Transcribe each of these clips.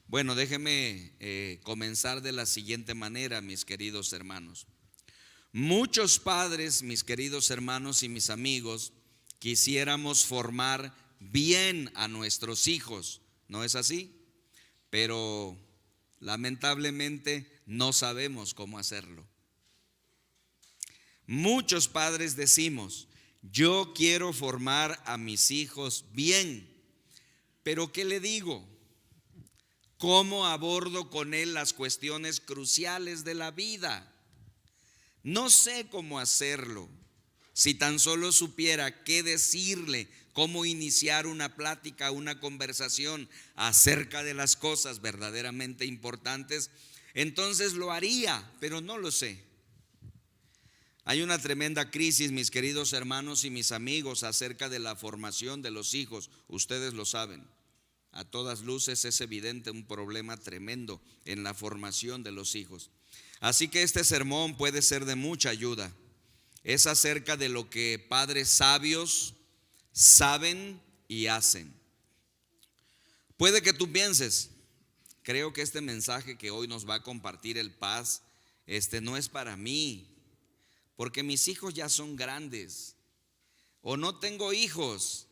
Bueno, déjeme comenzar de la siguiente manera, mis queridos hermanos. Muchos padres, mis queridos hermanos y mis amigos, quisiéramos formar bien a nuestros hijos, ¿no es así? Pero lamentablemente no sabemos cómo hacerlo. Muchos padres decimos: yo quiero formar a mis hijos bien, pero ¿qué le digo? ¿Cómo abordo con él las cuestiones cruciales de la vida? No sé cómo hacerlo. Si tan solo supiera qué decirle, cómo iniciar una plática, una conversación acerca de las cosas verdaderamente importantes, entonces lo haría, pero no lo sé. Hay una tremenda crisis, mis queridos hermanos y mis amigos, acerca de la formación de los hijos. Ustedes lo saben. A todas luces es evidente un problema tremendo en la formación de los hijos. Así que este sermón puede ser de mucha ayuda. Es acerca de lo que padres sabios saben y hacen. Puede que tú pienses: creo que este mensaje que hoy nos va a compartir el Paz, no es para mí, porque mis hijos ya son grandes, o no tengo hijos,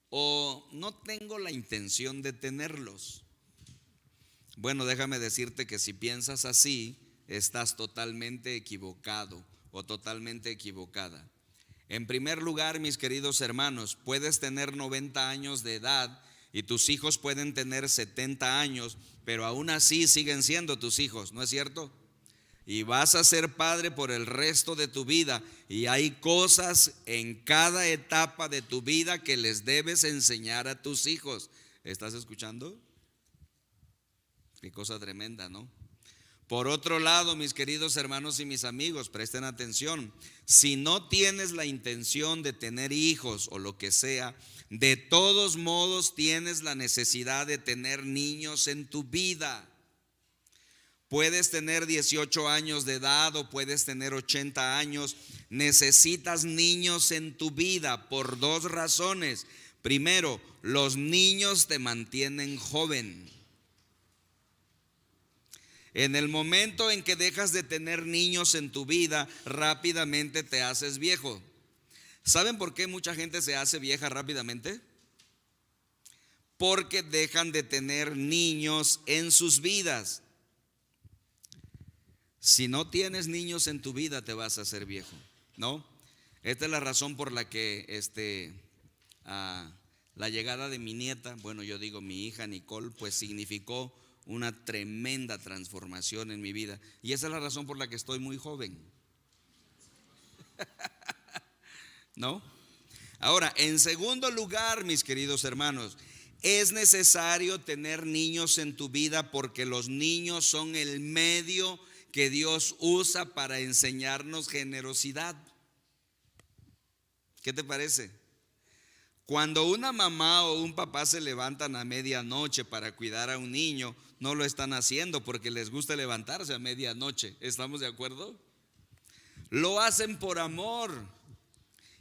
o no tengo la intención de tenerlos. Bueno, déjame decirte que si piensas así, estás totalmente equivocado o totalmente equivocada. En primer lugar, mis queridos hermanos, puedes tener 90 años de edad y tus hijos pueden tener 70 años, pero aún así siguen siendo tus hijos, ¿no es cierto? Y vas a ser padre por el resto de tu vida, y hay cosas en cada etapa de tu vida que les debes enseñar a tus hijos. ¿Estás escuchando? Qué cosa tremenda, ¿no? Por otro lado, mis queridos hermanos y mis amigos, presten atención. Si no tienes la intención de tener hijos o lo que sea, de todos modos tienes la necesidad de tener niños en tu vida. Puedes tener 18 años de edad o puedes tener 80 años. Necesitas niños en tu vida por dos razones. Primero, los niños te mantienen joven. En el momento en que dejas de tener niños en tu vida, rápidamente te haces viejo. ¿Saben por qué mucha gente se hace vieja rápidamente? Porque dejan de tener niños en sus vidas. Si no tienes niños en tu vida, te vas a hacer viejo, ¿no? Esta es la razón por la que la llegada de mi nieta, bueno, yo digo mi hija Nicole, pues significó una tremenda transformación en mi vida. Y esa es la razón por la que estoy muy joven, ¿no? Ahora, en segundo lugar, mis queridos hermanos, es necesario tener niños en tu vida porque los niños son el medio que Dios usa para enseñarnos generosidad. ¿Qué te parece? Cuando una mamá o un papá se levantan a medianoche para cuidar a un niño, no lo están haciendo porque les gusta levantarse a medianoche. ¿Estamos de acuerdo? Lo hacen por amor.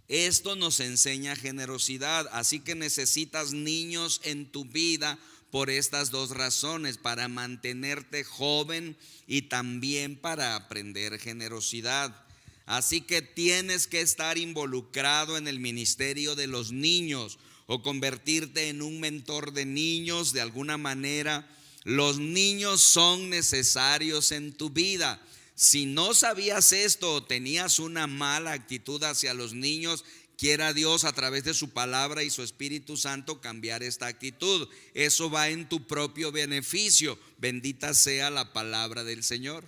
Esto nos enseña generosidad. Así que necesitas niños en tu vida por estas dos razones: para mantenerte joven y también para aprender generosidad. Así que tienes que estar involucrado en el ministerio de los niños o convertirte en un mentor de niños de alguna manera. Los niños son necesarios en tu vida. Si no sabías esto o tenías una mala actitud hacia los niños, quiera Dios a través de su palabra y su Espíritu Santo cambiar esta actitud. Eso va en tu propio beneficio. Bendita sea la palabra del Señor.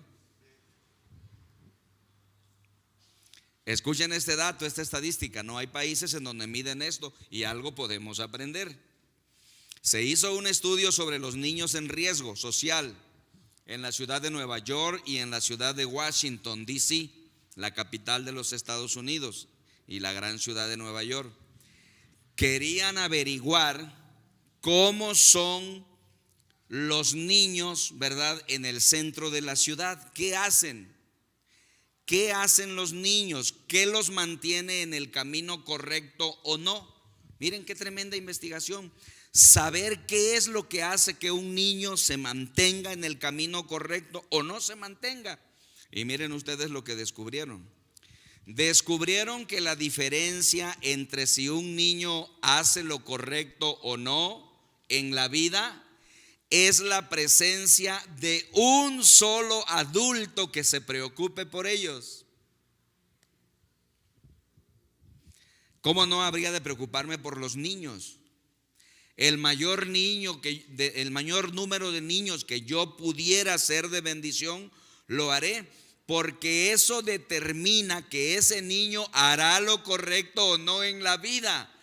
Escuchen este dato, esta estadística. No hay países en donde miden esto y algo podemos aprender. Se hizo un estudio sobre los niños en riesgo social en la ciudad de Nueva York y en la ciudad de Washington, D.C., la capital de los Estados Unidos y la gran ciudad de Nueva York. Querían averiguar cómo son los niños, ¿verdad?, en el centro de la ciudad. ¿Qué hacen? ¿Qué hacen los niños? ¿Qué los mantiene en el camino correcto o no? Miren qué tremenda investigación. saber qué es lo que hace que un niño se mantenga en el camino correcto o no se mantenga. Y miren ustedes lo que descubrieron. Descubrieron que la diferencia entre si un niño hace lo correcto o no en la vida es la presencia de un solo adulto que se preocupe por ellos. ¿Cómo no habría de preocuparme por los niños? El mayor número de niños que yo pudiera ser de bendición, lo haré, porque eso determina que ese niño hará lo correcto o no en la vida.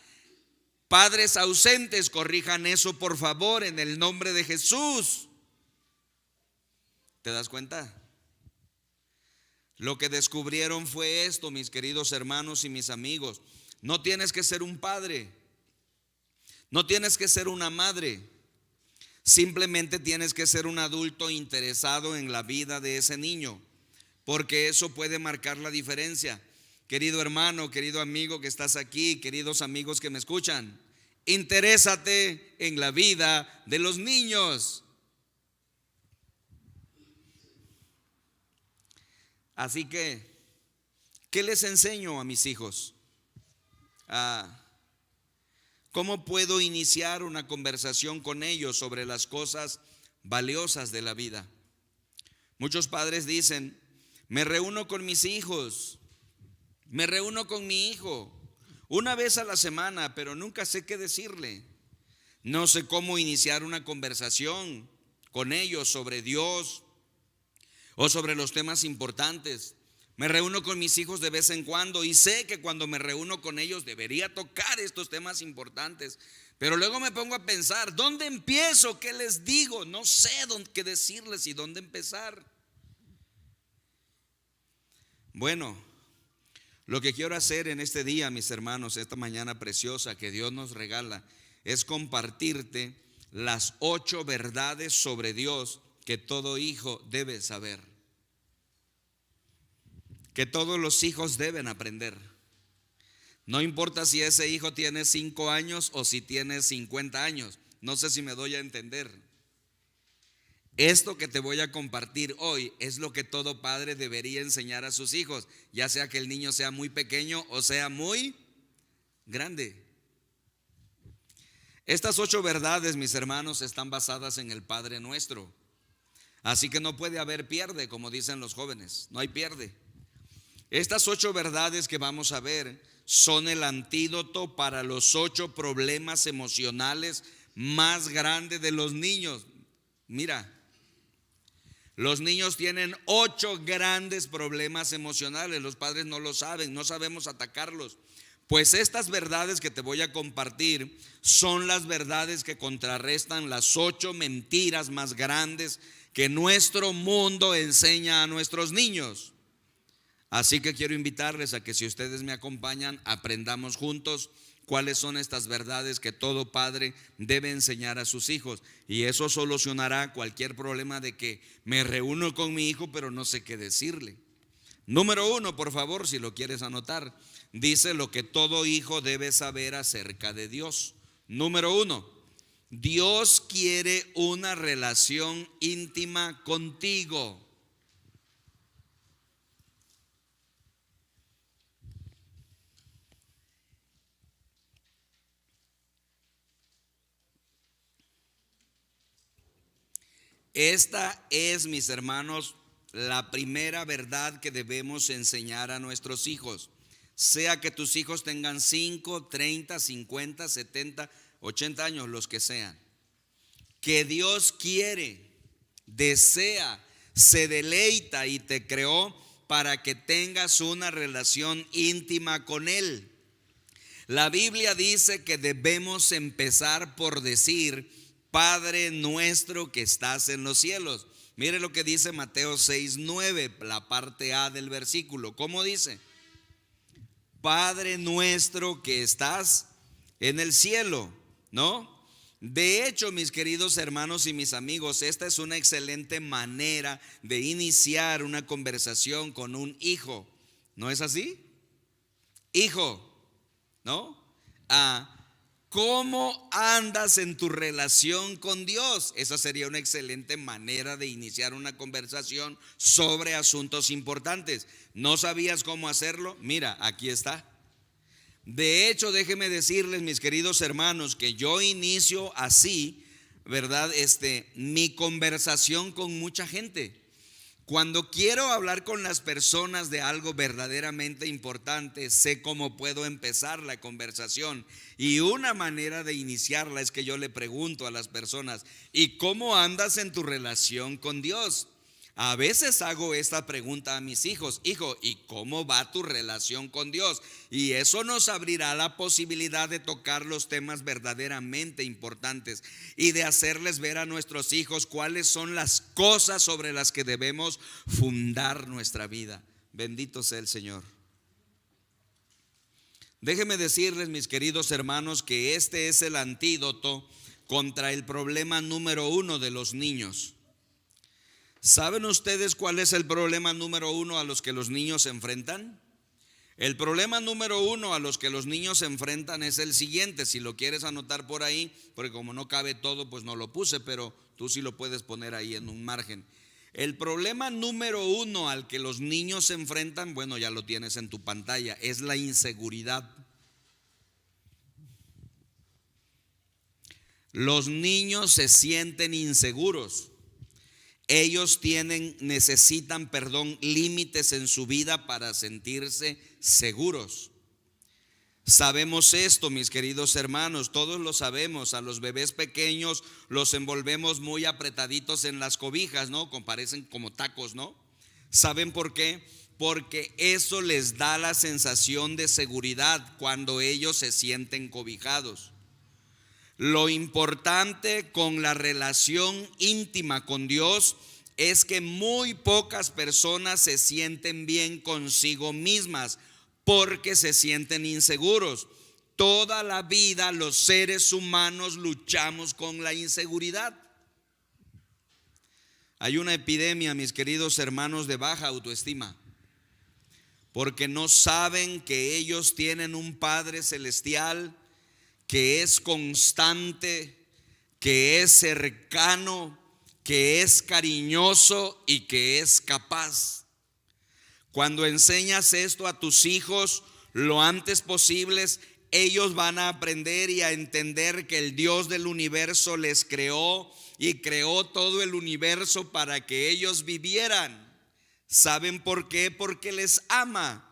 Padres ausentes, corrijan eso por favor en el nombre de Jesús. ¿Te das cuenta? Lo que descubrieron fue esto, mis queridos hermanos y mis amigos. No tienes que ser un padre, no tienes que ser una madre, simplemente tienes que ser un adulto interesado en la vida de ese niño, porque eso puede marcar la diferencia. Querido hermano, querido amigo que estás aquí, queridos amigos que me escuchan, interésate en la vida de los niños. Así que, ¿qué les enseño a mis hijos? ¿Cómo puedo iniciar una conversación con ellos sobre las cosas valiosas de la vida? Muchos padres dicen: me reúno con mis hijos, me reúno con mi hijo una vez a la semana, pero nunca sé qué decirle. No sé cómo iniciar una conversación con ellos sobre Dios o sobre los temas importantes. Me reúno con mis hijos de vez en cuando y sé que cuando me reúno con ellos debería tocar estos temas importantes, pero luego me pongo a pensar: ¿dónde empiezo? ¿Qué les digo? No sé qué decirles y dónde empezar. Bueno, lo que quiero hacer en este día, mis hermanos, esta mañana preciosa que Dios nos regala, es compartirte las 8 verdades sobre Dios que todo hijo debe saber, que todos los hijos deben aprender. No importa si ese hijo tiene 5 años o si tiene 50 años. No sé si me doy a entender. Esto que te voy a compartir hoy es lo que todo padre debería enseñar a sus hijos, ya sea que el niño sea muy pequeño o sea muy grande. Estas 8 verdades, mis hermanos, están basadas en el Padre Nuestro. Así que no puede haber pierde, como dicen los jóvenes. No hay pierde. Estas 8 verdades que vamos a ver son el antídoto para los 8 problemas emocionales más grandes de los niños. Mira, los niños tienen 8 grandes problemas emocionales. Los padres no lo saben, no sabemos atacarlos. Pues estas verdades que te voy a compartir son las verdades que contrarrestan las 8 mentiras más grandes que nuestro mundo enseña a nuestros niños. Así que quiero invitarles a que, si ustedes me acompañan, aprendamos juntos cuáles son estas verdades que todo padre debe enseñar a sus hijos. Y eso solucionará cualquier problema de que me reúno con mi hijo pero no sé qué decirle. Número 1, por favor, si lo quieres anotar, dice lo que todo hijo debe saber acerca de Dios. Número 1, Dios quiere una relación íntima contigo. Esta es, mis hermanos, la primera verdad que debemos enseñar a nuestros hijos. Sea que tus hijos tengan 5, 30, 50, 70, 80 años, los que sean. Que Dios quiere, desea, se deleita y te creó para que tengas una relación íntima con Él. La Biblia dice que debemos empezar por decir: Padre nuestro que estás en los cielos. Mire lo que dice Mateo 6:9, la parte A del versículo. ¿Cómo dice? Padre nuestro que estás en el cielo, ¿no? De hecho, mis queridos hermanos y mis amigos, esta es una excelente manera de iniciar una conversación con un hijo. ¿No es así? Hijo, ¿no? ¿cómo andas en tu relación con Dios? Esa sería una excelente manera de iniciar una conversación sobre asuntos importantes. ¿No sabías cómo hacerlo? Mira, aquí está. De hecho, déjenme decirles, mis queridos hermanos, que yo inicio así, ¿verdad? Mi conversación con mucha gente. Cuando quiero hablar con las personas de algo verdaderamente importante, sé cómo puedo empezar la conversación. Y una manera de iniciarla es que yo le pregunto a las personas: ¿y cómo andas en tu relación con Dios? A veces hago esta pregunta a mis hijos: hijo, ¿y cómo va tu relación con Dios? Y eso nos abrirá la posibilidad de tocar los temas verdaderamente importantes y de hacerles ver a nuestros hijos cuáles son las cosas sobre las que debemos fundar nuestra vida. Bendito sea el Señor. Déjenme decirles, mis queridos hermanos, que este es el antídoto contra el problema número 1 de los niños. ¿Saben ustedes cuál es el problema número 1 a los que los niños se enfrentan? El problema número 1 a los que los niños se enfrentan es el siguiente. Si lo quieres anotar por ahí, porque como no cabe todo, pues no lo puse, pero tú sí lo puedes poner ahí en un margen. El problema número 1 al que los niños se enfrentan, bueno, ya lo tienes en tu pantalla, es la inseguridad. Los niños se sienten inseguros. Ellos necesitan límites en su vida para sentirse seguros. Sabemos esto, mis queridos hermanos, todos lo sabemos. A los bebés pequeños los envolvemos muy apretaditos en las cobijas, ¿no? Parecen como tacos, ¿no? ¿Saben por qué? Porque eso les da la sensación de seguridad cuando ellos se sienten cobijados. Lo importante con la relación íntima con Dios es que muy pocas personas se sienten bien consigo mismas porque se sienten inseguros. Toda la vida los seres humanos luchamos con la inseguridad. Hay una epidemia, mis queridos hermanos, de baja autoestima, porque no saben que ellos tienen un Padre celestial que es constante, que es cercano, que es cariñoso y que es capaz. Cuando enseñas esto a tus hijos lo antes posible, ellos van a aprender y a entender que el Dios del universo les creó y creó todo el universo para que ellos vivieran. ¿Saben por qué? Porque les ama.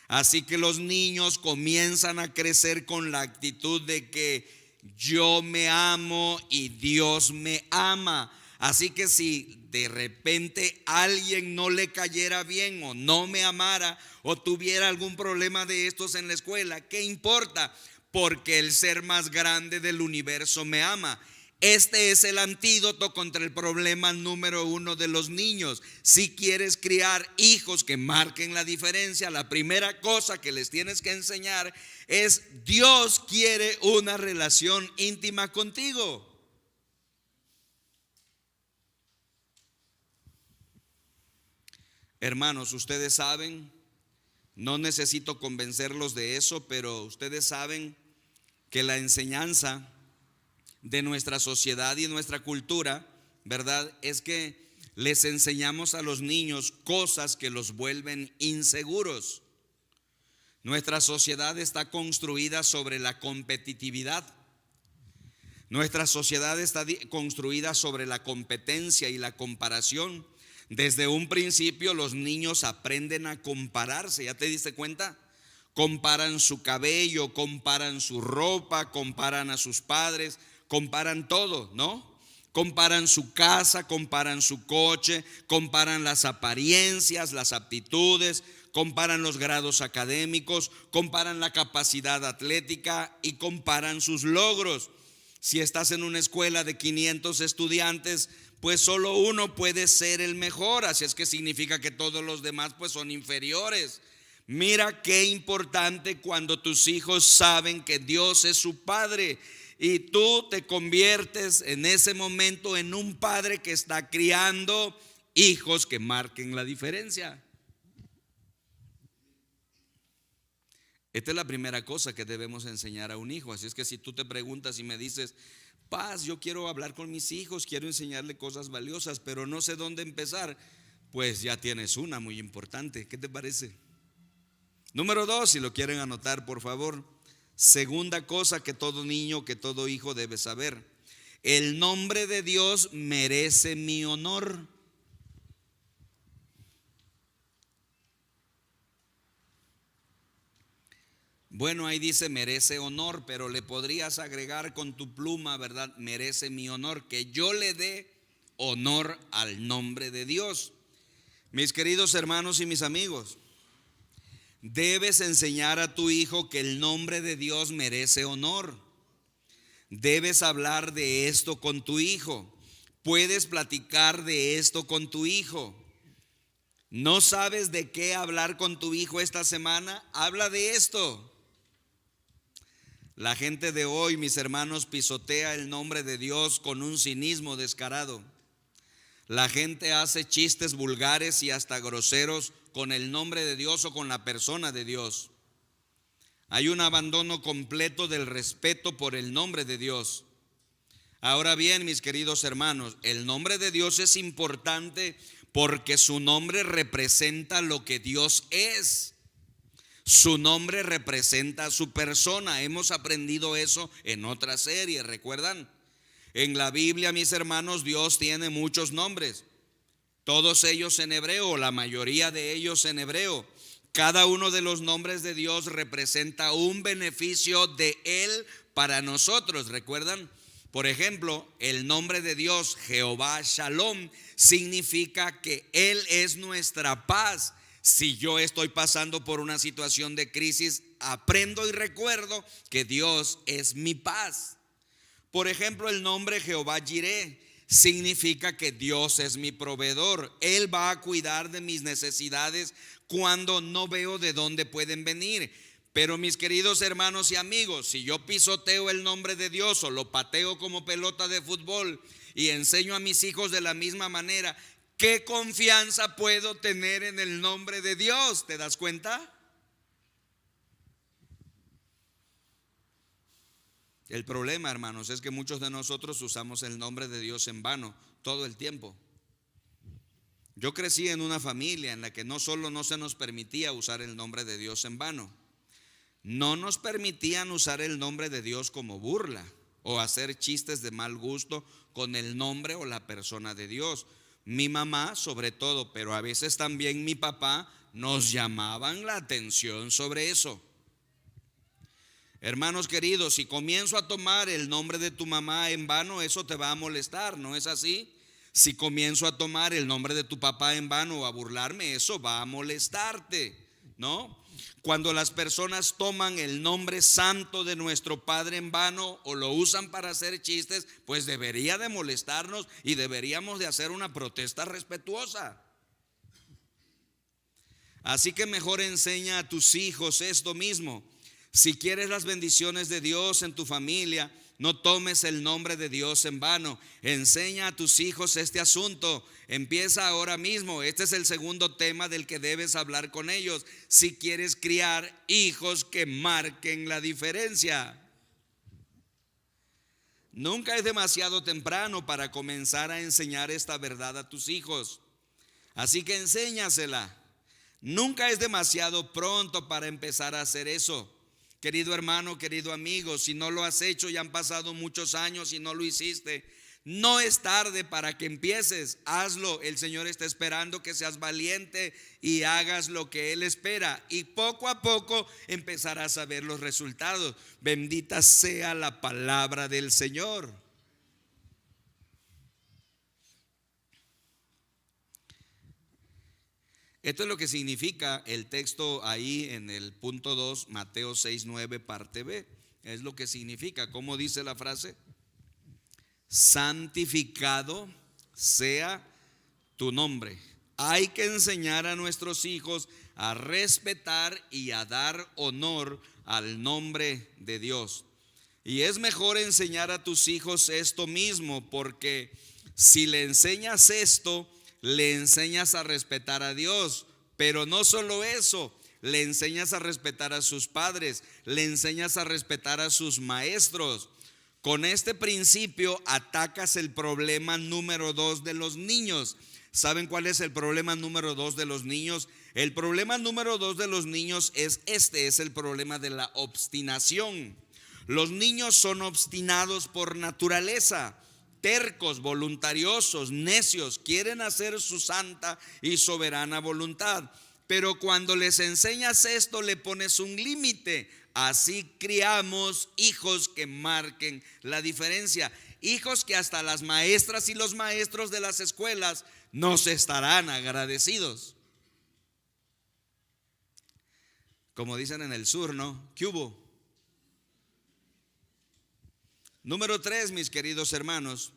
Así que los niños comienzan a crecer con la actitud de que yo me amo y Dios me ama. Así que si de repente alguien no le cayera bien o no me amara o tuviera algún problema de estos en la escuela, ¿qué importa? Porque el ser más grande del universo me ama. Este es el antídoto contra el problema número 1 de los niños. Si quieres criar hijos que marquen la diferencia, la primera cosa que les tienes que enseñar es: Dios quiere una relación íntima contigo. Hermanos, ustedes saben, no necesito convencerlos de eso, pero ustedes saben que la enseñanza de nuestra sociedad y nuestra cultura, ¿verdad?, es que les enseñamos a los niños cosas que los vuelven inseguros. Nuestra sociedad está construida sobre la competitividad. Nuestra sociedad está construida sobre la competencia y la comparación. Desde un principio los niños aprenden a compararse. ¿Ya te diste cuenta? Comparan su cabello, comparan su ropa, comparan a sus padres, comparan todo, ¿no? Comparan su casa, comparan su coche, comparan las apariencias, las aptitudes, comparan los grados académicos, comparan la capacidad atlética y comparan sus logros. Si estás en una escuela de 500 estudiantes, pues solo uno puede ser el mejor, así es que significa que todos los demás pues son inferiores. Mira qué importante cuando tus hijos saben que Dios es su Padre y tú te conviertes en ese momento en un padre que está criando hijos que marquen la diferencia. Esta es la primera cosa que debemos enseñar a un hijo. Así es que si tú te preguntas y me dices, Paz, yo quiero hablar con mis hijos, quiero enseñarle cosas valiosas, pero no sé dónde empezar, pues ya tienes una muy importante. ¿Qué te parece? Número 2, si lo quieren anotar, por favor. Segunda cosa que todo niño, que todo hijo debe saber: el nombre de Dios merece mi honor. Bueno, ahí dice merece honor, pero le podrías agregar con tu pluma, ¿verdad? Merece mi honor, que yo le dé honor al nombre de Dios. Mis queridos hermanos y mis amigos, debes enseñar a tu hijo que el nombre de Dios merece honor. Debes hablar de esto con tu hijo. Puedes platicar de esto con tu hijo. ¿No sabes de qué hablar con tu hijo esta semana? Habla de esto. La gente de hoy, mis hermanos, pisotea el nombre de Dios con un cinismo descarado. La gente hace chistes vulgares y hasta groseros con el nombre de Dios o con la persona de Dios. Hay un abandono completo del respeto por el nombre de Dios. Ahora bien, mis queridos hermanos, el nombre de Dios es importante porque su nombre representa lo que Dios es. Su nombre representa a su persona. Hemos aprendido eso en otra serie, ¿recuerdan? En la Biblia, mis hermanos, Dios tiene muchos nombres. Todos ellos en hebreo, la mayoría de ellos en hebreo. Cada uno de los nombres de Dios representa un beneficio de Él para nosotros, ¿recuerdan? Por ejemplo, el nombre de Dios, Jehová Shalom, significa que Él es nuestra paz. Si yo estoy pasando por una situación de crisis, aprendo y recuerdo que Dios es mi paz. Por ejemplo, el nombre Jehová Jireh significa que Dios es mi proveedor. Él va a cuidar de mis necesidades cuando no veo de dónde pueden venir. Pero mis queridos hermanos y amigos, si yo pisoteo el nombre de Dios o lo pateo como pelota de fútbol y enseño a mis hijos de la misma manera, ¿qué confianza puedo tener en el nombre de Dios? ¿Te das cuenta? El problema, hermanos, es que muchos de nosotros usamos el nombre de Dios en vano todo el tiempo. Yo crecí en una familia en la que no solo no se nos permitía usar el nombre de Dios en vano, no nos permitían usar el nombre de Dios como burla o hacer chistes de mal gusto con el nombre o la persona de Dios. Mi mamá sobre todo, pero a veces también mi papá, nos llamaban la atención sobre eso. Hermanos queridos, si comienzo a tomar el nombre de tu mamá en vano, eso te va a molestar, ¿no es así? Si comienzo a tomar el nombre de tu papá en vano o a burlarme, eso va a molestarte, ¿no? Cuando las personas toman el nombre santo de nuestro Padre en vano o lo usan para hacer chistes, pues debería de molestarnos y deberíamos de hacer una protesta respetuosa. Así que mejor enseña a tus hijos esto mismo. Si quieres las bendiciones de Dios en tu familia, no tomes el nombre de Dios en vano. Enseña a tus hijos este asunto. Empieza ahora mismo. Este es el segundo tema del que debes hablar con ellos. Si quieres criar hijos que marquen la diferencia. Nunca es demasiado temprano para comenzar a enseñar esta verdad a tus hijos. Así que enséñasela. Nunca es demasiado pronto para empezar a hacer eso. Querido hermano, querido amigo, si no lo has hecho, ya han pasado muchos años y no lo hiciste, no es tarde para que empieces. Hazlo. El Señor está esperando que seas valiente y hagas lo que Él espera, y poco a poco empezarás a ver los resultados. Bendita sea la palabra del Señor. Esto es lo que significa el texto ahí en el punto 2, Mateo 6:9, parte B. Es lo que significa. ¿Cómo dice la frase? Santificado sea tu nombre. Hay que enseñar a nuestros hijos a respetar y a dar honor al nombre de Dios. Y es mejor enseñar a tus hijos esto mismo, porque si le enseñas esto, le enseñas a respetar a Dios. Pero no solo eso, le enseñas a respetar a sus padres, le enseñas a respetar a sus maestros. Con este principio atacas el problema número 2 de los niños. ¿Saben cuál es el problema número 2 de los niños? El problema número 2 de los niños es el problema de la obstinación. Los niños son obstinados por naturaleza, tercos, voluntariosos, necios, quieren hacer su santa y soberana voluntad. Pero cuando les enseñas esto, le pones un límite. Así criamos hijos que marquen la diferencia. Hijos que hasta las maestras y los maestros de las escuelas nos estarán agradecidos. Como dicen en el sur, ¿no? ¿Qué hubo? Número 3, mis queridos hermanos.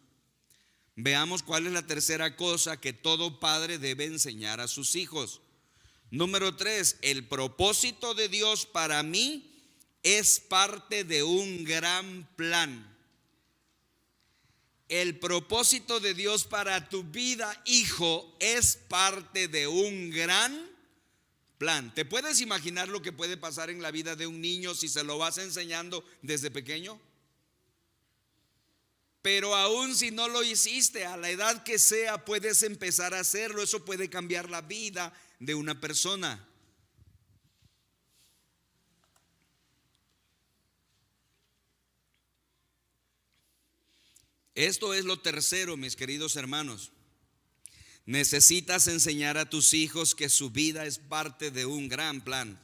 Veamos cuál es la tercera cosa que todo padre debe enseñar a sus hijos. Número 3, el propósito de Dios para mí es parte de un gran plan. El propósito de Dios para tu vida, hijo, es parte de un gran plan. ¿Te puedes imaginar lo que puede pasar en la vida de un niño si se lo vas enseñando desde pequeño? Pero aún si no lo hiciste, a la edad que sea, puedes empezar a hacerlo. Eso puede cambiar la vida de una persona. Esto es lo tercero, mis queridos hermanos. Necesitas enseñar a tus hijos que su vida es parte de un gran plan.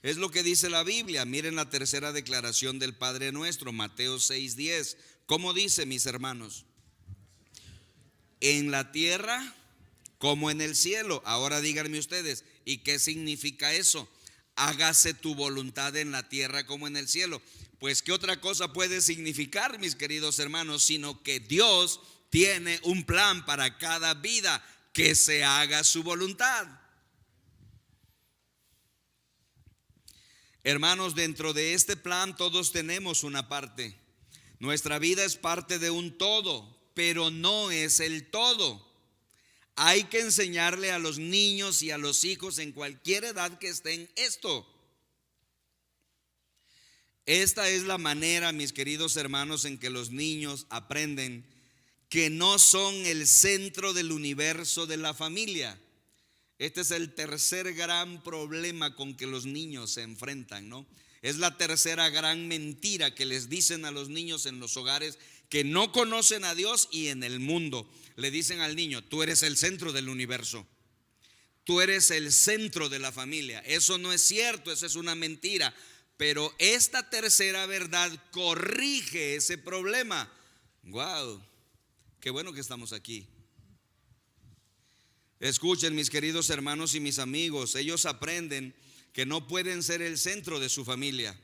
Es lo que dice la Biblia. Miren la tercera declaración del Padre Nuestro, Mateo 6:10. ¿Cómo dice, mis hermanos? En la tierra como en el cielo. Ahora díganme ustedes, ¿y qué significa eso? Hágase tu voluntad en la tierra como en el cielo. Pues ¿qué otra cosa puede significar, mis queridos hermanos, sino que Dios tiene un plan para cada vida, que se haga su voluntad? Hermanos, dentro de este plan todos tenemos una parte. Nuestra vida es parte de un todo, pero no es el todo. Hay que enseñarle a los niños y a los hijos en cualquier edad que estén esto. Esta es la manera, mis queridos hermanos, en que los niños aprenden que no son el centro del universo de la familia. Este es el tercer gran problema con que los niños se enfrentan, ¿no? Es la tercera gran mentira que les dicen a los niños en los hogares que no conocen a Dios y en el mundo. Le dicen al niño: tú eres el centro del universo, tú eres el centro de la familia. Eso no es cierto, eso es una mentira. Pero esta tercera verdad corrige ese problema. ¡Wow! Qué bueno que estamos aquí. Escuchen, mis queridos hermanos y mis amigos, ellos aprenden que no pueden ser el centro de su familia.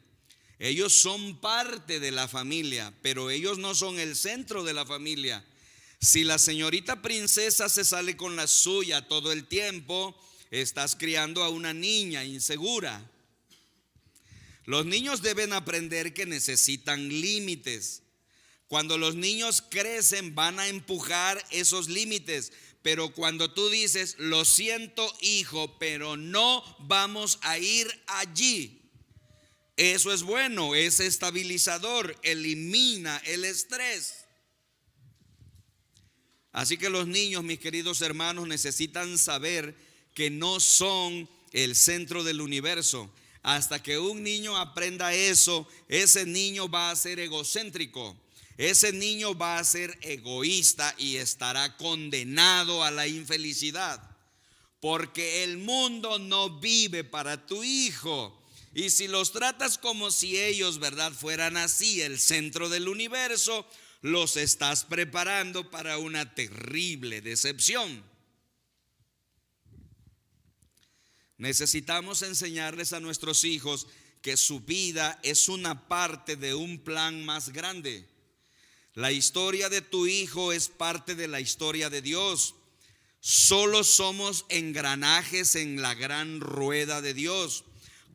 Ellos son parte de la familia, pero ellos no son el centro de la familia. Si la señorita princesa se sale con la suya todo el tiempo, estás criando a una niña insegura. Los niños deben aprender que necesitan límites. Cuando los niños crecen, van a empujar esos límites. Pero cuando tú dices: lo siento, hijo, pero no vamos a ir allí, eso es bueno, es estabilizador, elimina el estrés. Así que los niños, mis queridos hermanos, necesitan saber que no son el centro del universo. Hasta que un niño aprenda eso, ese niño va a ser egocéntrico. Ese niño va a ser egoísta y estará condenado a la infelicidad. Porque el mundo no vive para tu hijo. Y si los tratas como si ellos, ¿verdad?, fueran así, el centro del universo, los estás preparando para una terrible decepción. Necesitamos enseñarles a nuestros hijos que su vida es una parte de un plan más grande. La historia de tu hijo es parte de la historia de Dios. Solo somos engranajes en la gran rueda de Dios.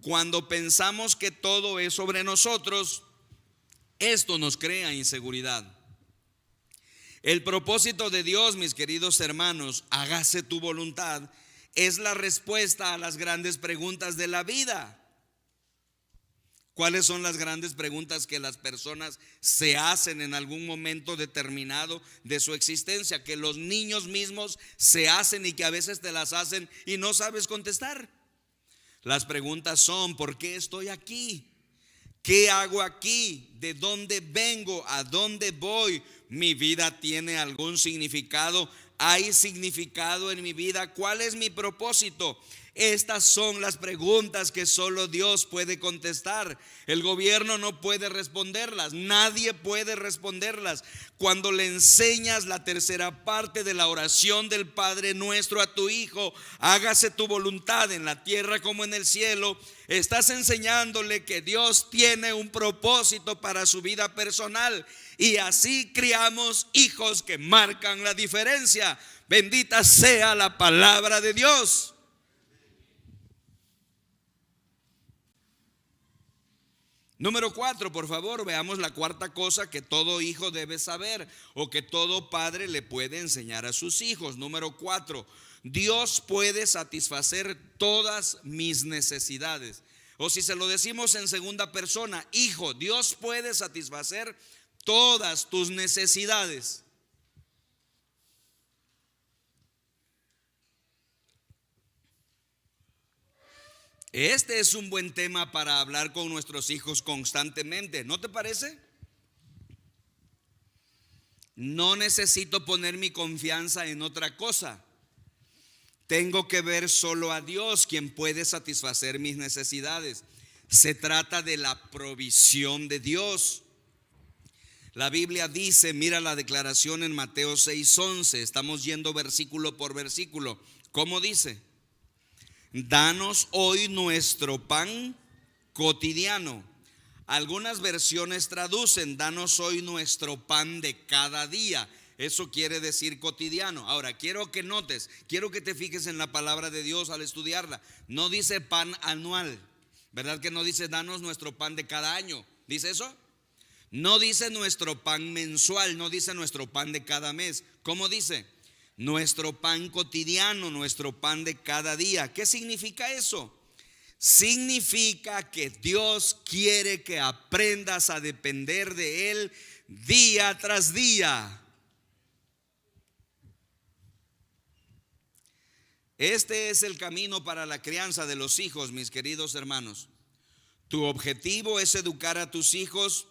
Cuando pensamos que todo es sobre nosotros, esto nos crea inseguridad. El propósito de Dios, mis queridos hermanos, hágase tu voluntad, es la respuesta a las grandes preguntas de la vida. ¿Cuáles son las grandes preguntas que las personas se hacen en algún momento determinado de su existencia? Que los niños mismos se hacen y que a veces te las hacen y no sabes contestar. Las preguntas son: ¿por qué estoy aquí? ¿Qué hago aquí? ¿De dónde vengo? ¿A dónde voy? ¿Mi vida tiene algún significado? ¿Hay significado en mi vida? ¿Cuál es mi propósito? Estas son las preguntas que solo Dios puede contestar. El gobierno no puede responderlas, nadie puede responderlas. Cuando le enseñas la tercera parte de la oración del Padre Nuestro a tu hijo, hágase tu voluntad en la tierra como en el cielo, estás enseñándole que Dios tiene un propósito para su vida personal. Y así criamos hijos que marcan la diferencia. Bendita sea la palabra de Dios. Número 4, por favor, veamos la cuarta cosa que todo hijo debe saber o que todo padre le puede enseñar a sus hijos. Número 4, Dios puede satisfacer todas mis necesidades. O si se lo decimos en segunda persona: hijo, Dios puede satisfacer todas tus necesidades. Este es un buen tema para hablar con nuestros hijos constantemente, ¿no te parece? No necesito poner mi confianza en otra cosa. Tengo que ver solo a Dios, quien puede satisfacer mis necesidades. Se trata de la provisión de Dios. La Biblia dice, mira la declaración en Mateo 6:11, estamos yendo versículo por versículo. ¿Cómo dice? Danos hoy nuestro pan cotidiano. Algunas versiones traducen: danos hoy nuestro pan de cada día. Eso quiere decir cotidiano. Ahora, quiero que notes, quiero que te fijes en la palabra de Dios al estudiarla. No dice pan anual, ¿verdad que no dice danos nuestro pan de cada año? ¿Dice eso? No dice nuestro pan mensual, no dice nuestro pan de cada mes. ¿Cómo dice? Nuestro pan cotidiano, nuestro pan de cada día. ¿Qué significa eso? Significa que Dios quiere que aprendas a depender de Él día tras día. Este es el camino para la crianza de los hijos, mis queridos hermanos. Tu objetivo es educar a tus hijos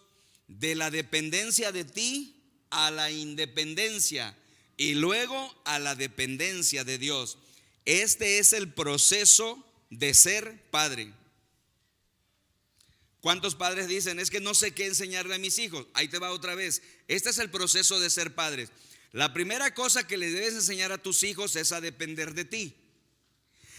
de la dependencia de ti a la independencia y luego a la dependencia de Dios. Este es el proceso de ser padre. ¿Cuántos padres dicen: es que no sé qué enseñarle a mis hijos? Ahí te va otra vez. Este es el proceso de ser padres. La primera cosa que le debes enseñar a tus hijos es a depender de ti.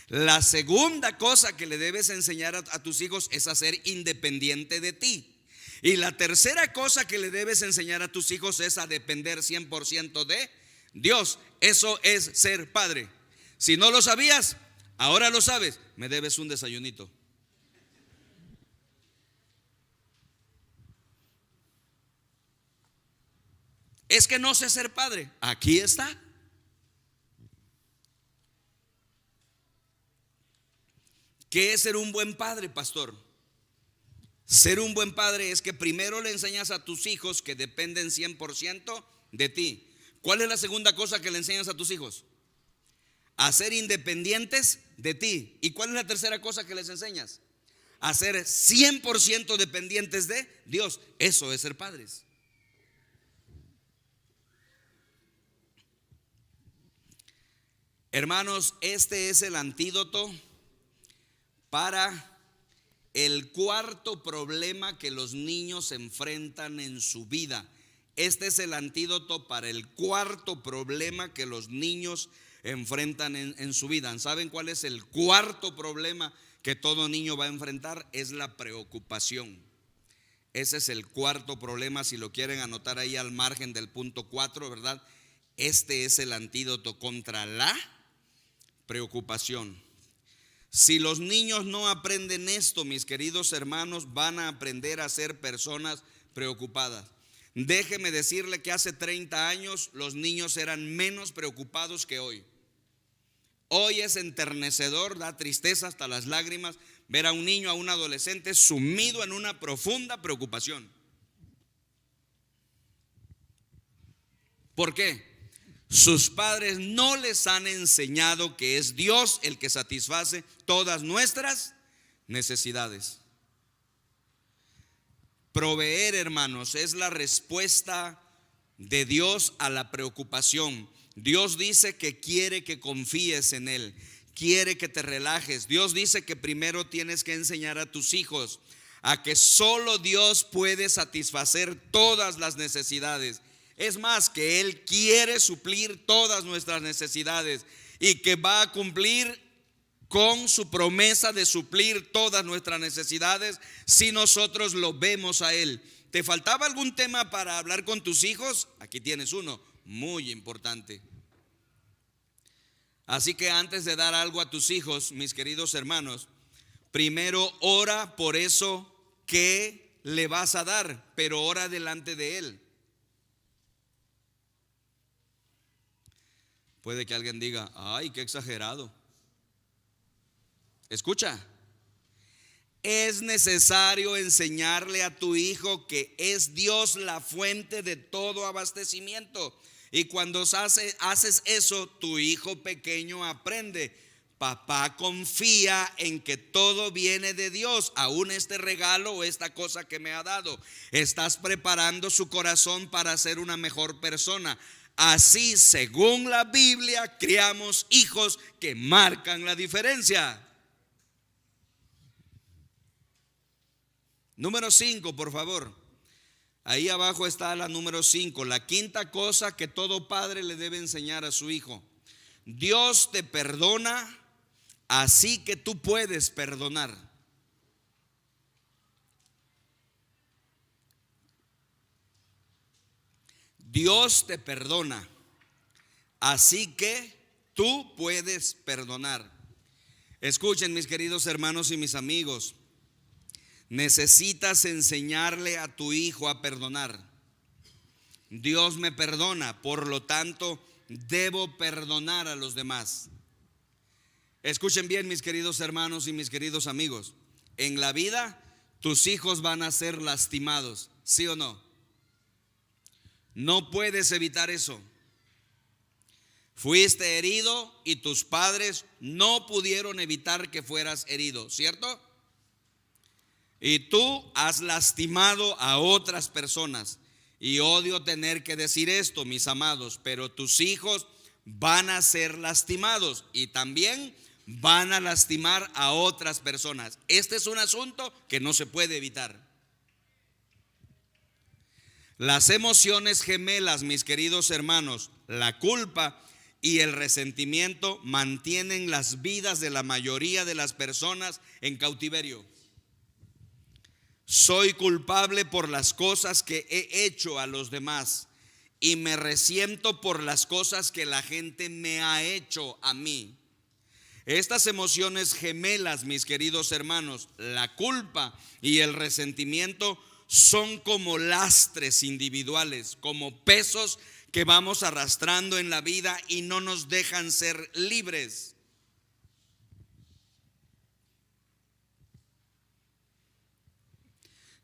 La segunda cosa que le debes enseñar a tus hijos es a ser independiente de ti. Y la tercera cosa que le debes enseñar a tus hijos es a depender 100% de Dios. Eso es ser padre. Si no lo sabías, ahora lo sabes. Me debes un desayunito. Es que no sé ser padre. Aquí está. ¿Qué es ser un buen padre, pastor? Ser un buen padre es que primero le enseñas a tus hijos que dependen 100% de ti. ¿Cuál es la segunda cosa que le enseñas a tus hijos? A ser independientes de ti. ¿Y cuál es la tercera cosa que les enseñas? A ser 100% dependientes de Dios. Eso es ser padres. Hermanos, este es el antídoto para el cuarto problema que los niños enfrentan en su vida. Este es el antídoto para el cuarto problema que los niños enfrentan en su vida. ¿Saben cuál es el cuarto problema que todo niño va a enfrentar? Es la preocupación. Ese es el cuarto problema, si lo quieren anotar ahí al margen del punto 4, ¿verdad? Este es el antídoto contra la preocupación. Si los niños no aprenden esto, mis queridos hermanos, van a aprender a ser personas preocupadas. Déjeme decirle que hace 30 años los niños eran menos preocupados que hoy. Hoy es enternecedor, da tristeza hasta las lágrimas ver a un niño, a un adolescente sumido en una profunda preocupación. ¿Por qué? Sus padres no les han enseñado que es Dios el que satisface todas nuestras necesidades. Proveer, hermanos, es la respuesta de Dios a la preocupación. Dios dice que quiere que confíes en Él, quiere que te relajes. Dios dice que primero tienes que enseñar a tus hijos a que solo Dios puede satisfacer todas las necesidades. Es más, que Él quiere suplir todas nuestras necesidades y que va a cumplir con su promesa de suplir todas nuestras necesidades si nosotros lo vemos a Él. ¿Te faltaba algún tema para hablar con tus hijos? Aquí tienes uno muy importante. Así que antes de dar algo a tus hijos, mis queridos hermanos, primero ora por eso que le vas a dar, pero ora delante de Él. Puede que alguien diga: ay, qué exagerado. Escucha, es necesario enseñarle a tu hijo que es Dios la fuente de todo abastecimiento. Y cuando haces eso, tu hijo pequeño aprende: papá confía en que todo viene de Dios, aún este regalo o esta cosa que me ha dado. Estás preparando su corazón para ser una mejor persona. Así, según la Biblia, criamos hijos que marcan la diferencia. Número 5, por favor. Ahí abajo está la número 5. La quinta cosa que todo padre le debe enseñar a su hijo: Dios te perdona, así que tú puedes perdonar. Dios te perdona, así que tú puedes perdonar. Escuchen, mis queridos hermanos y mis amigos, necesitas enseñarle a tu hijo a perdonar. Dios me perdona, por lo tanto debo perdonar a los demás. Escuchen bien, mis queridos hermanos y mis queridos amigos, en la vida tus hijos van a ser lastimados, ¿sí o no? No puedes evitar eso. Fuiste herido y tus padres no pudieron evitar que fueras herido, ¿cierto? Y tú has lastimado a otras personas. Y odio tener que decir esto, mis amados, pero tus hijos van a ser lastimados y también van a lastimar a otras personas. Este es un asunto que no se puede evitar. Las emociones gemelas, mis queridos hermanos, la culpa y el resentimiento mantienen las vidas de la mayoría de las personas en cautiverio. Soy culpable por las cosas que he hecho a los demás y me resiento por las cosas que la gente me ha hecho a mí. Estas emociones gemelas, mis queridos hermanos, la culpa y el resentimiento, son como lastres individuales, como pesos que vamos arrastrando en la vida y no nos dejan ser libres.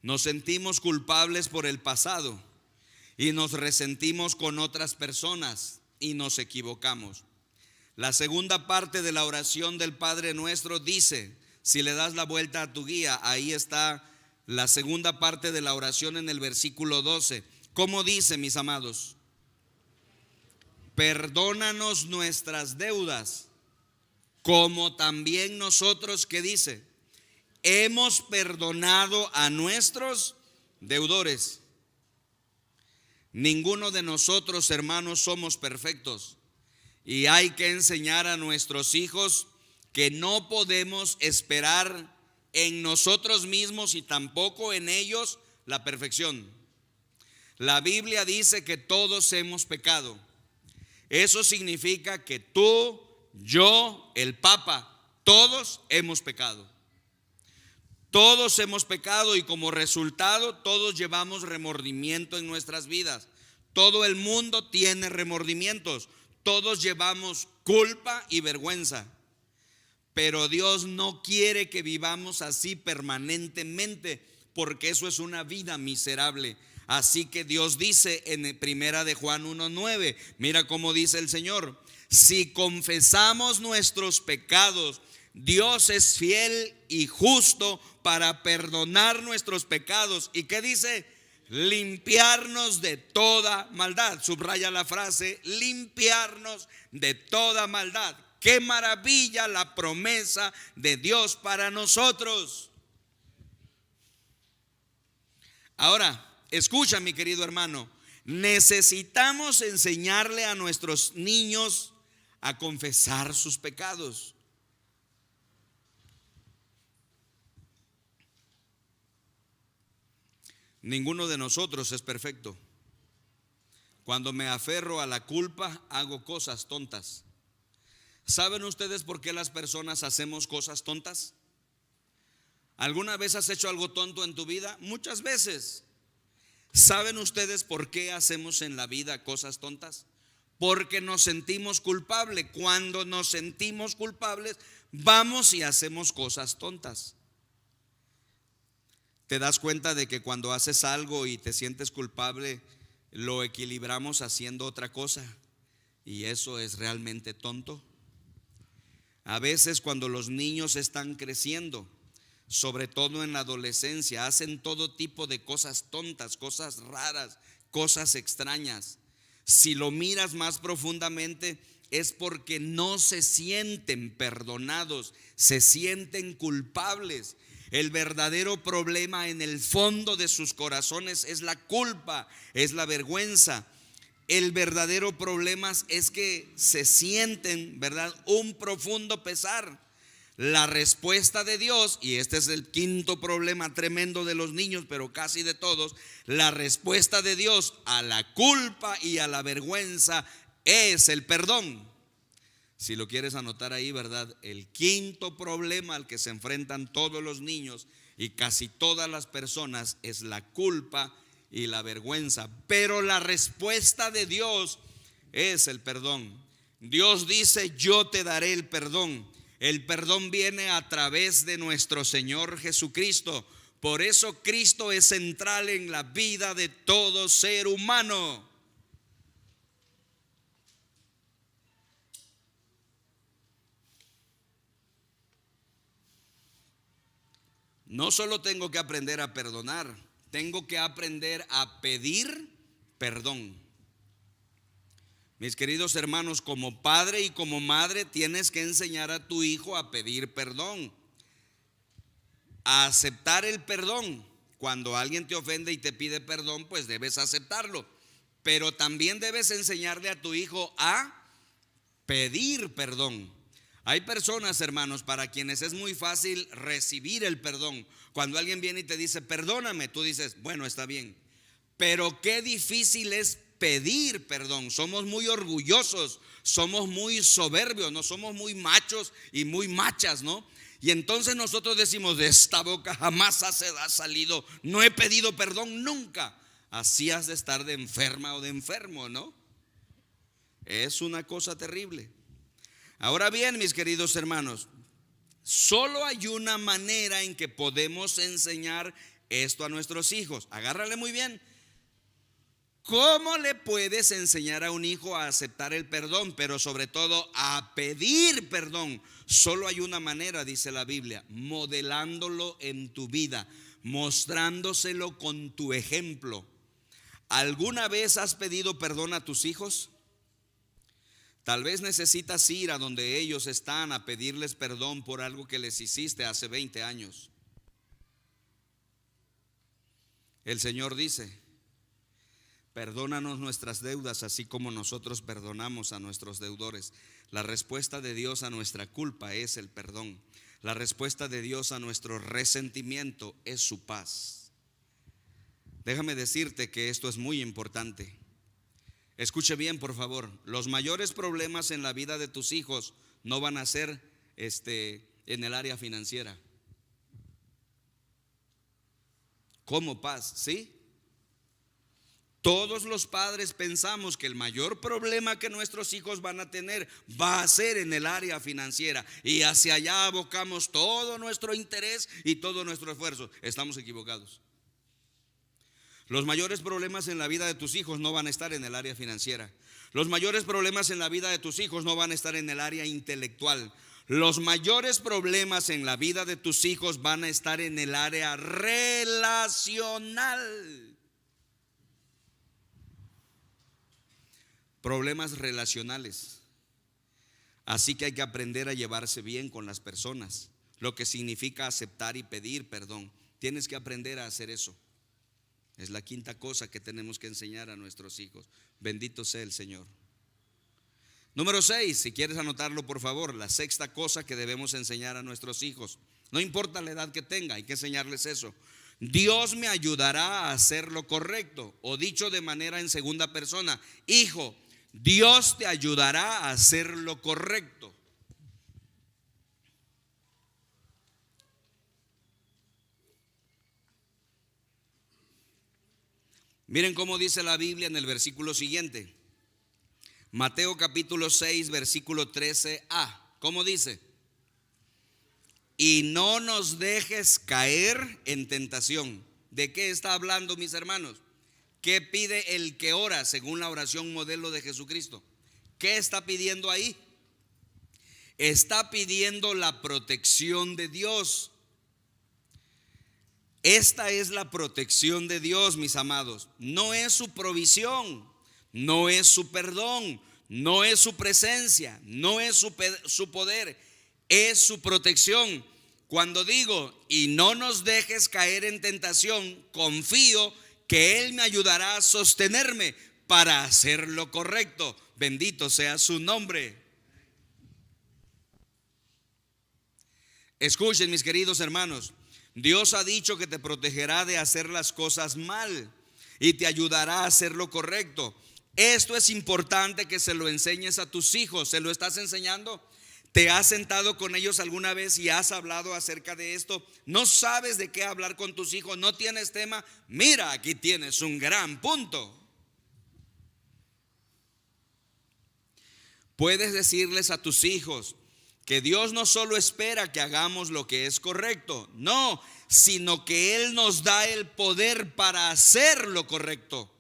Nos sentimos culpables por el pasado y nos resentimos con otras personas y nos equivocamos. La segunda parte de la oración del Padre Nuestro dice, si le das la vuelta a tu guía, ahí está la segunda parte de la oración en el versículo 12. ¿Cómo dice, mis amados? Perdónanos nuestras deudas, como también nosotros, ¿qué dice? Hemos perdonado a nuestros deudores. Ninguno de nosotros, hermanos, somos perfectos. Y hay que enseñar a nuestros hijos que no podemos esperar en nosotros mismos y tampoco en ellos la perfección. La Biblia dice que todos hemos pecado. Eso significa que tú, yo, el Papa, todos hemos pecado. Todos hemos pecado y como resultado todos llevamos remordimiento en nuestras vidas. Todo el mundo tiene remordimientos. Todos llevamos culpa y vergüenza, pero Dios no quiere que vivamos así permanentemente, porque eso es una vida miserable. Así que Dios dice en primera de Juan 1:9, mira cómo dice el Señor: si confesamos nuestros pecados, Dios es fiel y justo para perdonar nuestros pecados. ¿Y qué dice? Limpiarnos de toda maldad. Subraya la frase, limpiarnos de toda maldad. Qué maravilla la promesa de Dios para nosotros. Ahora, escucha, mi querido hermano, necesitamos enseñarle a nuestros niños a confesar sus pecados. Ninguno de nosotros es perfecto. Cuando me aferro a la culpa, hago cosas tontas. ¿Saben ustedes por qué las personas hacemos cosas tontas? ¿Alguna vez has hecho algo tonto en tu vida? Muchas veces. ¿Saben ustedes por qué hacemos en la vida cosas tontas? Porque nos sentimos culpables. Cuando nos sentimos culpables, vamos y hacemos cosas tontas. ¿Te das cuenta de que cuando haces algo y te sientes culpable, lo equilibramos haciendo otra cosa? Y eso es realmente tonto. A veces cuando los niños están creciendo, sobre todo en la adolescencia, hacen todo tipo de cosas tontas, cosas raras, cosas extrañas. Si lo miras más profundamente, es porque no se sienten perdonados, se sienten culpables. El verdadero problema en el fondo de sus corazones es la culpa, es la vergüenza. El verdadero problema es que se sienten, ¿verdad?, un profundo pesar. La respuesta de Dios, y este es el quinto problema tremendo de los niños, pero casi de todos, la respuesta de Dios a la culpa y a la vergüenza es el perdón. Si lo quieres anotar ahí, ¿verdad? El quinto problema al que se enfrentan todos los niños y casi todas las personas es la culpa y la vergüenza. Pero la respuesta de Dios es el perdón. Dios dice: yo te daré el perdón. El perdón viene a través de nuestro Señor Jesucristo. Por eso Cristo es central en la vida de todo ser humano. No solo tengo que aprender a perdonar, tengo que aprender a pedir perdón. Mis queridos hermanos, como padre y como madre tienes que enseñar a tu hijo a pedir perdón, a aceptar el perdón. Cuando alguien te ofende y te pide perdón, pues debes aceptarlo. Pero también debes enseñarle a tu hijo a pedir perdón. Hay personas, hermanos, para quienes es muy fácil recibir el perdón. Cuando alguien viene y te dice perdóname, tú dices, bueno, está bien. Pero qué difícil es pedir perdón. Somos muy orgullosos, somos muy soberbios, no somos muy machos y muy machas, ¿no? Y entonces nosotros decimos, de esta boca jamás ha salido, no he pedido perdón nunca. Así has de estar de enferma o de enfermo, ¿no? Es una cosa terrible. Ahora bien, mis queridos hermanos, solo hay una manera en que podemos enseñar esto a nuestros hijos. Agárrale muy bien. ¿Cómo le puedes enseñar a un hijo a aceptar el perdón, pero sobre todo a pedir perdón? Solo hay una manera, dice la Biblia: modelándolo en tu vida, mostrándoselo con tu ejemplo. ¿Alguna vez has pedido perdón a tus hijos? Tal vez necesitas ir a donde ellos están a pedirles perdón por algo que les hiciste hace 20 años. El Señor dice: perdónanos nuestras deudas, así como nosotros perdonamos a nuestros deudores. La respuesta de Dios a nuestra culpa es el perdón. La respuesta de Dios a nuestro resentimiento es su paz. Déjame decirte que esto es muy importante. Escuche bien, por favor. Los mayores problemas en la vida de tus hijos no van a ser en el área financiera. ¿Cómo paz? ¿Sí? todos los padres pensamos que el mayor problema que nuestros hijos van a tener va a ser en el área financiera, y hacia allá abocamos todo nuestro interés y todo nuestro esfuerzo. Estamos equivocados. Los mayores problemas en la vida de tus hijos no van a estar en el área financiera. Los mayores problemas en la vida de tus hijos no van a estar en el área intelectual. Los mayores problemas en la vida de tus hijos van a estar en el área relacional. Problemas relacionales. Así que hay que aprender a llevarse bien con las personas, lo que significa aceptar y pedir perdón. Tienes que aprender a hacer eso. Es la quinta cosa que tenemos que enseñar a nuestros hijos. Bendito sea el Señor. Número 6, si quieres anotarlo por favor, la sexta cosa que debemos enseñar a nuestros hijos. No importa la edad que tenga, hay que enseñarles eso. Dios me ayudará a hacer lo correcto. O dicho de manera en segunda persona: hijo, Dios te ayudará a hacer lo correcto. Miren cómo dice la Biblia en el versículo siguiente. Mateo capítulo 6, versículo 13a. ¿Cómo dice? Y no nos dejes caer en tentación. ¿De qué está hablando, mis hermanos? ¿Qué pide el que ora según la oración modelo de Jesucristo? ¿Qué está pidiendo ahí? Está pidiendo la protección de Dios. Esta es la protección de Dios, mis amados. No es su provisión, no es su perdón, no es su presencia, no es su poder, es su protección. Cuando digo, y no nos dejes caer en tentación, confío que Él me ayudará a sostenerme para hacer lo correcto. Bendito sea su nombre. Escuchen, mis queridos hermanos, Dios ha dicho que te protegerá de hacer las cosas mal y te ayudará a hacer lo correcto. Esto es importante que se lo enseñes a tus hijos. ¿Se lo estás enseñando? ¿Te has sentado con ellos alguna vez y has hablado acerca de esto? ¿No sabes de qué hablar con tus hijos? ¿No tienes tema? Mira, aquí tienes un gran punto. Puedes decirles a tus hijos que Dios no solo espera que hagamos lo que es correcto, no, sino que Él nos da el poder para hacer lo correcto.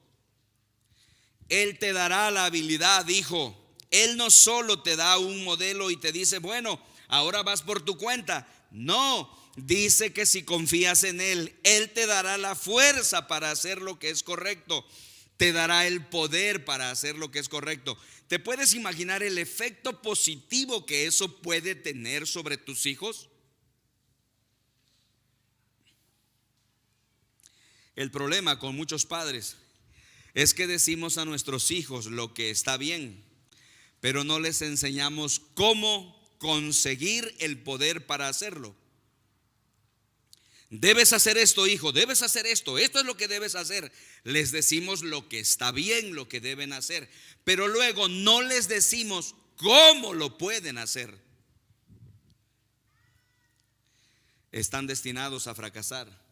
Él te dará la habilidad, hijo. Él no solo te da un modelo y te dice, bueno, ahora vas por tu cuenta. No, dice que si confías en Él, Él te dará la fuerza para hacer lo que es correcto. Te dará el poder para hacer lo que es correcto. ¿Te puedes imaginar el efecto positivo que eso puede tener sobre tus hijos? El problema con muchos padres es que decimos a nuestros hijos lo que está bien, pero no les enseñamos cómo conseguir el poder para hacerlo. Debes hacer esto, hijo, debes hacer esto es lo que debes hacer. Les decimos lo que está bien, lo que deben hacer, pero luego no les decimos cómo lo pueden hacer. Están destinados a fracasar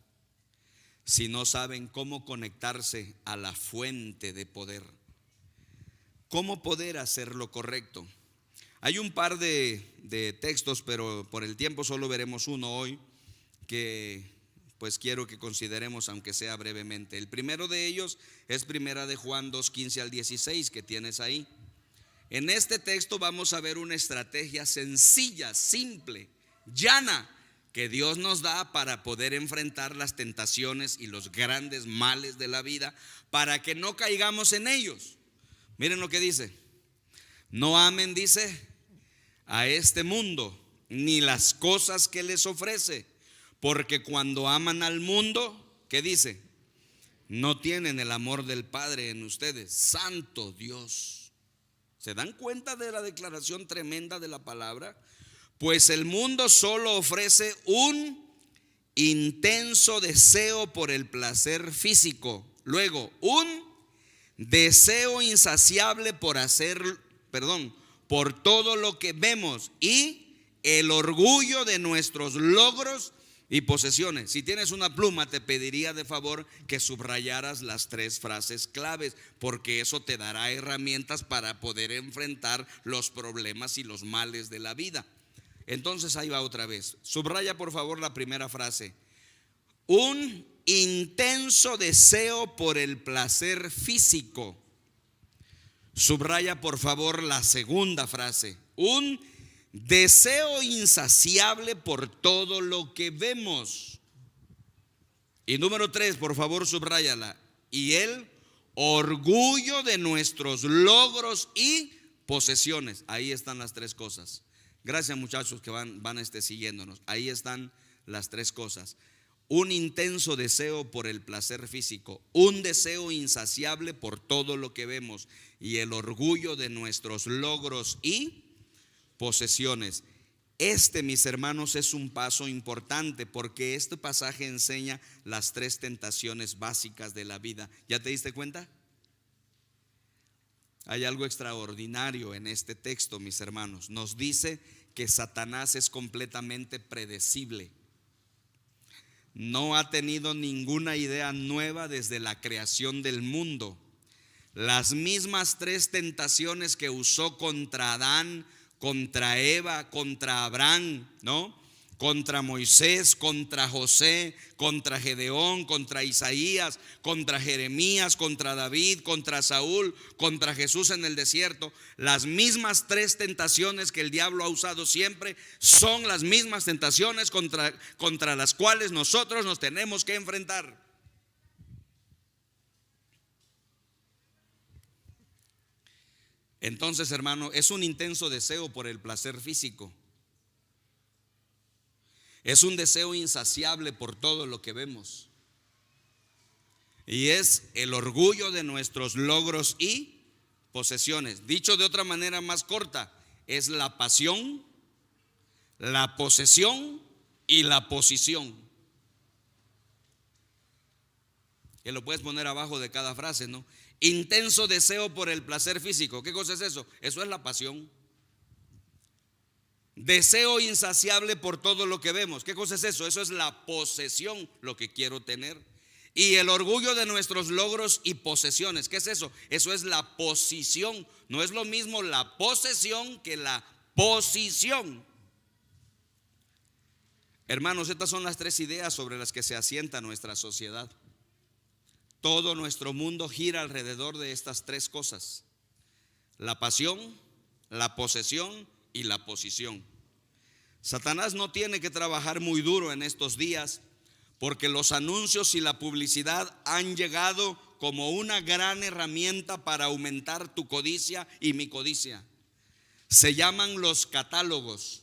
si no saben cómo conectarse a la fuente de poder. ¿Cómo poder hacer lo correcto? Hay un par de textos, pero por el tiempo solo veremos uno hoy, que pues quiero que consideremos, aunque sea brevemente. El primero de ellos es primera de Juan 2:15 al 16, que tienes ahí. En este texto vamos a ver una estrategia sencilla, simple, llana, que Dios nos da para poder enfrentar las tentaciones y los grandes males de la vida, para que no caigamos en ellos. Miren lo que dice: no amen, dice, a este mundo, ni las cosas que les ofrece, porque cuando aman al mundo, ¿qué dice? No tienen el amor del Padre en ustedes. Santo Dios. ¿Se dan cuenta de la declaración tremenda de la palabra? Pues el mundo solo ofrece un intenso deseo por el placer físico. Luego, un deseo insaciable por por todo lo que vemos, y el orgullo de nuestros logros y posesiones. Si tienes una pluma, te pediría de favor que subrayaras las 3 frases claves, porque eso te dará herramientas para poder enfrentar los problemas y los males de la vida. Entonces ahí va otra vez. Subraya por favor la primera frase. Un intenso deseo por el placer físico. Subraya por favor la segunda frase. Un deseo insaciable por todo lo que vemos. Y número 3, por favor, subráyala. Y el orgullo de nuestros logros y posesiones. Ahí están las 3 cosas. Gracias, muchachos que van siguiéndonos. Ahí están las 3 cosas. Un intenso deseo por el placer físico, un deseo insaciable por todo lo que vemos y el orgullo de nuestros logros y posesiones. Mis hermanos, es un paso importante porque este pasaje enseña las 3 tentaciones básicas de la vida. ¿Ya te diste cuenta? Hay algo extraordinario en este texto, mis hermanos. Nos dice que Satanás es completamente predecible. No ha tenido ninguna idea nueva desde la creación del mundo. Las mismas 3 tentaciones que usó contra Adán, contra Eva, contra Abraham, ¿no? Contra Moisés, contra José, contra Gedeón, contra Isaías, contra Jeremías, contra David, contra Saúl, contra Jesús en el desierto. Las mismas 3 tentaciones que el diablo ha usado siempre son las mismas tentaciones contra las cuales nosotros nos tenemos que enfrentar. Entonces, hermano, es un intenso deseo por el placer físico. Es un deseo insaciable por todo lo que vemos. Y es el orgullo de nuestros logros y posesiones. Dicho de otra manera más corta, es la pasión, la posesión y la posición. Que lo puedes poner abajo de cada frase, ¿no? Intenso deseo por el placer físico. ¿Qué cosa es eso? Eso es la pasión. Deseo insaciable por todo lo que vemos. ¿Qué cosa es eso? Eso es la posesión, lo que quiero tener. Y el orgullo de nuestros logros y posesiones. ¿Qué es eso? Eso es la posición. No es lo mismo la posesión que la posición. Hermanos, estas son las 3 ideas sobre las que se asienta nuestra sociedad. Todo nuestro mundo gira alrededor de estas 3 cosas: la pasión, la posesión y la posición. Satanás no tiene que trabajar muy duro en estos días, porque los anuncios y la publicidad han llegado como una gran herramienta para aumentar tu codicia y mi codicia. Se llaman los catálogos,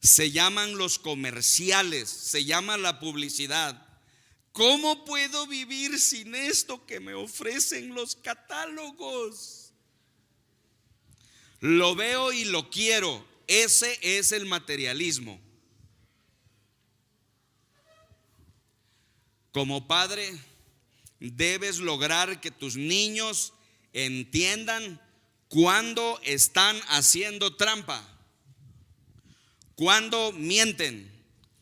se llaman los comerciales, se llama la publicidad. ¿Cómo puedo vivir sin esto que me ofrecen los catálogos? Lo veo y lo quiero. Ese es el materialismo. Como padre, debes lograr que tus niños entiendan cuando están haciendo trampa, cuando mienten,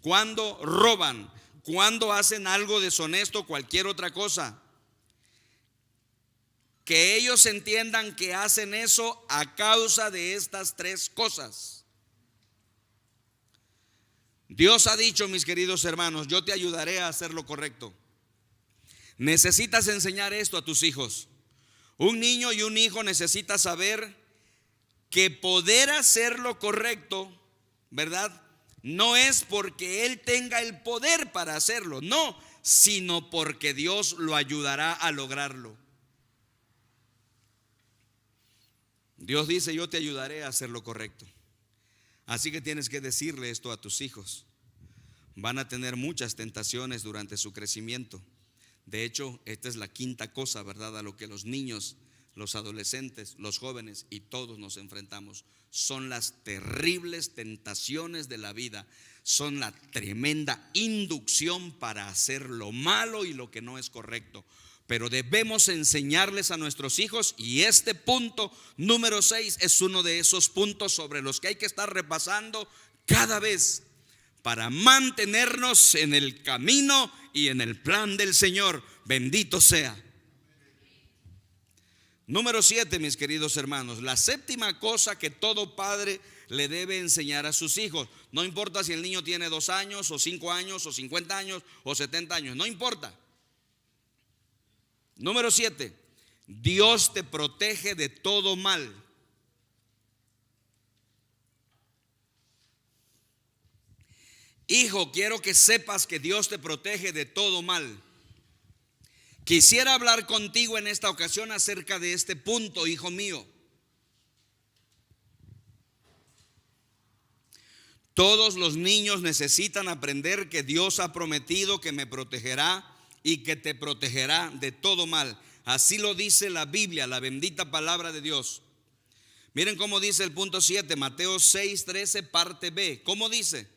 cuando roban, cuando hacen algo deshonesto, cualquier otra cosa. Que ellos entiendan que hacen eso a causa de estas 3 cosas. Dios ha dicho, mis queridos hermanos, yo te ayudaré a hacer lo correcto. Necesitas enseñar esto a tus hijos. Un niño y un hijo necesita saber que poder hacer lo correcto, ¿verdad? No es porque él tenga el poder para hacerlo, no, sino porque Dios lo ayudará a lograrlo. Dios dice, yo te ayudaré a hacer lo correcto. Así que tienes que decirle esto a tus hijos. Van a tener muchas tentaciones durante su crecimiento. De hecho, esta es la 5ª cosa, ¿verdad?, a lo que los niños, los adolescentes, los jóvenes y todos nos enfrentamos. Son las terribles tentaciones de la vida. Son la tremenda inducción para hacer lo malo y lo que no es correcto. Pero debemos enseñarles a nuestros hijos, y este punto número 6 es uno de esos puntos sobre los que hay que estar repasando cada vez, para mantenernos en el camino y en el plan del Señor. Bendito sea. Número 7, mis queridos hermanos, la séptima cosa que todo padre le debe enseñar a sus hijos. No importa si el niño tiene 2 años o 5 años o 50 años o 70 años, no importa. Número 7, Dios te protege de todo mal. Hijo, quiero que sepas que Dios te protege de todo mal. Quisiera hablar contigo en esta ocasión acerca de este punto, hijo mío. Todos los niños necesitan aprender que Dios ha prometido que me protegerá y que te protegerá de todo mal. Así lo dice la Biblia, la bendita palabra de Dios. Miren cómo dice el punto 7, Mateo 6:13, parte B. ¿Cómo dice?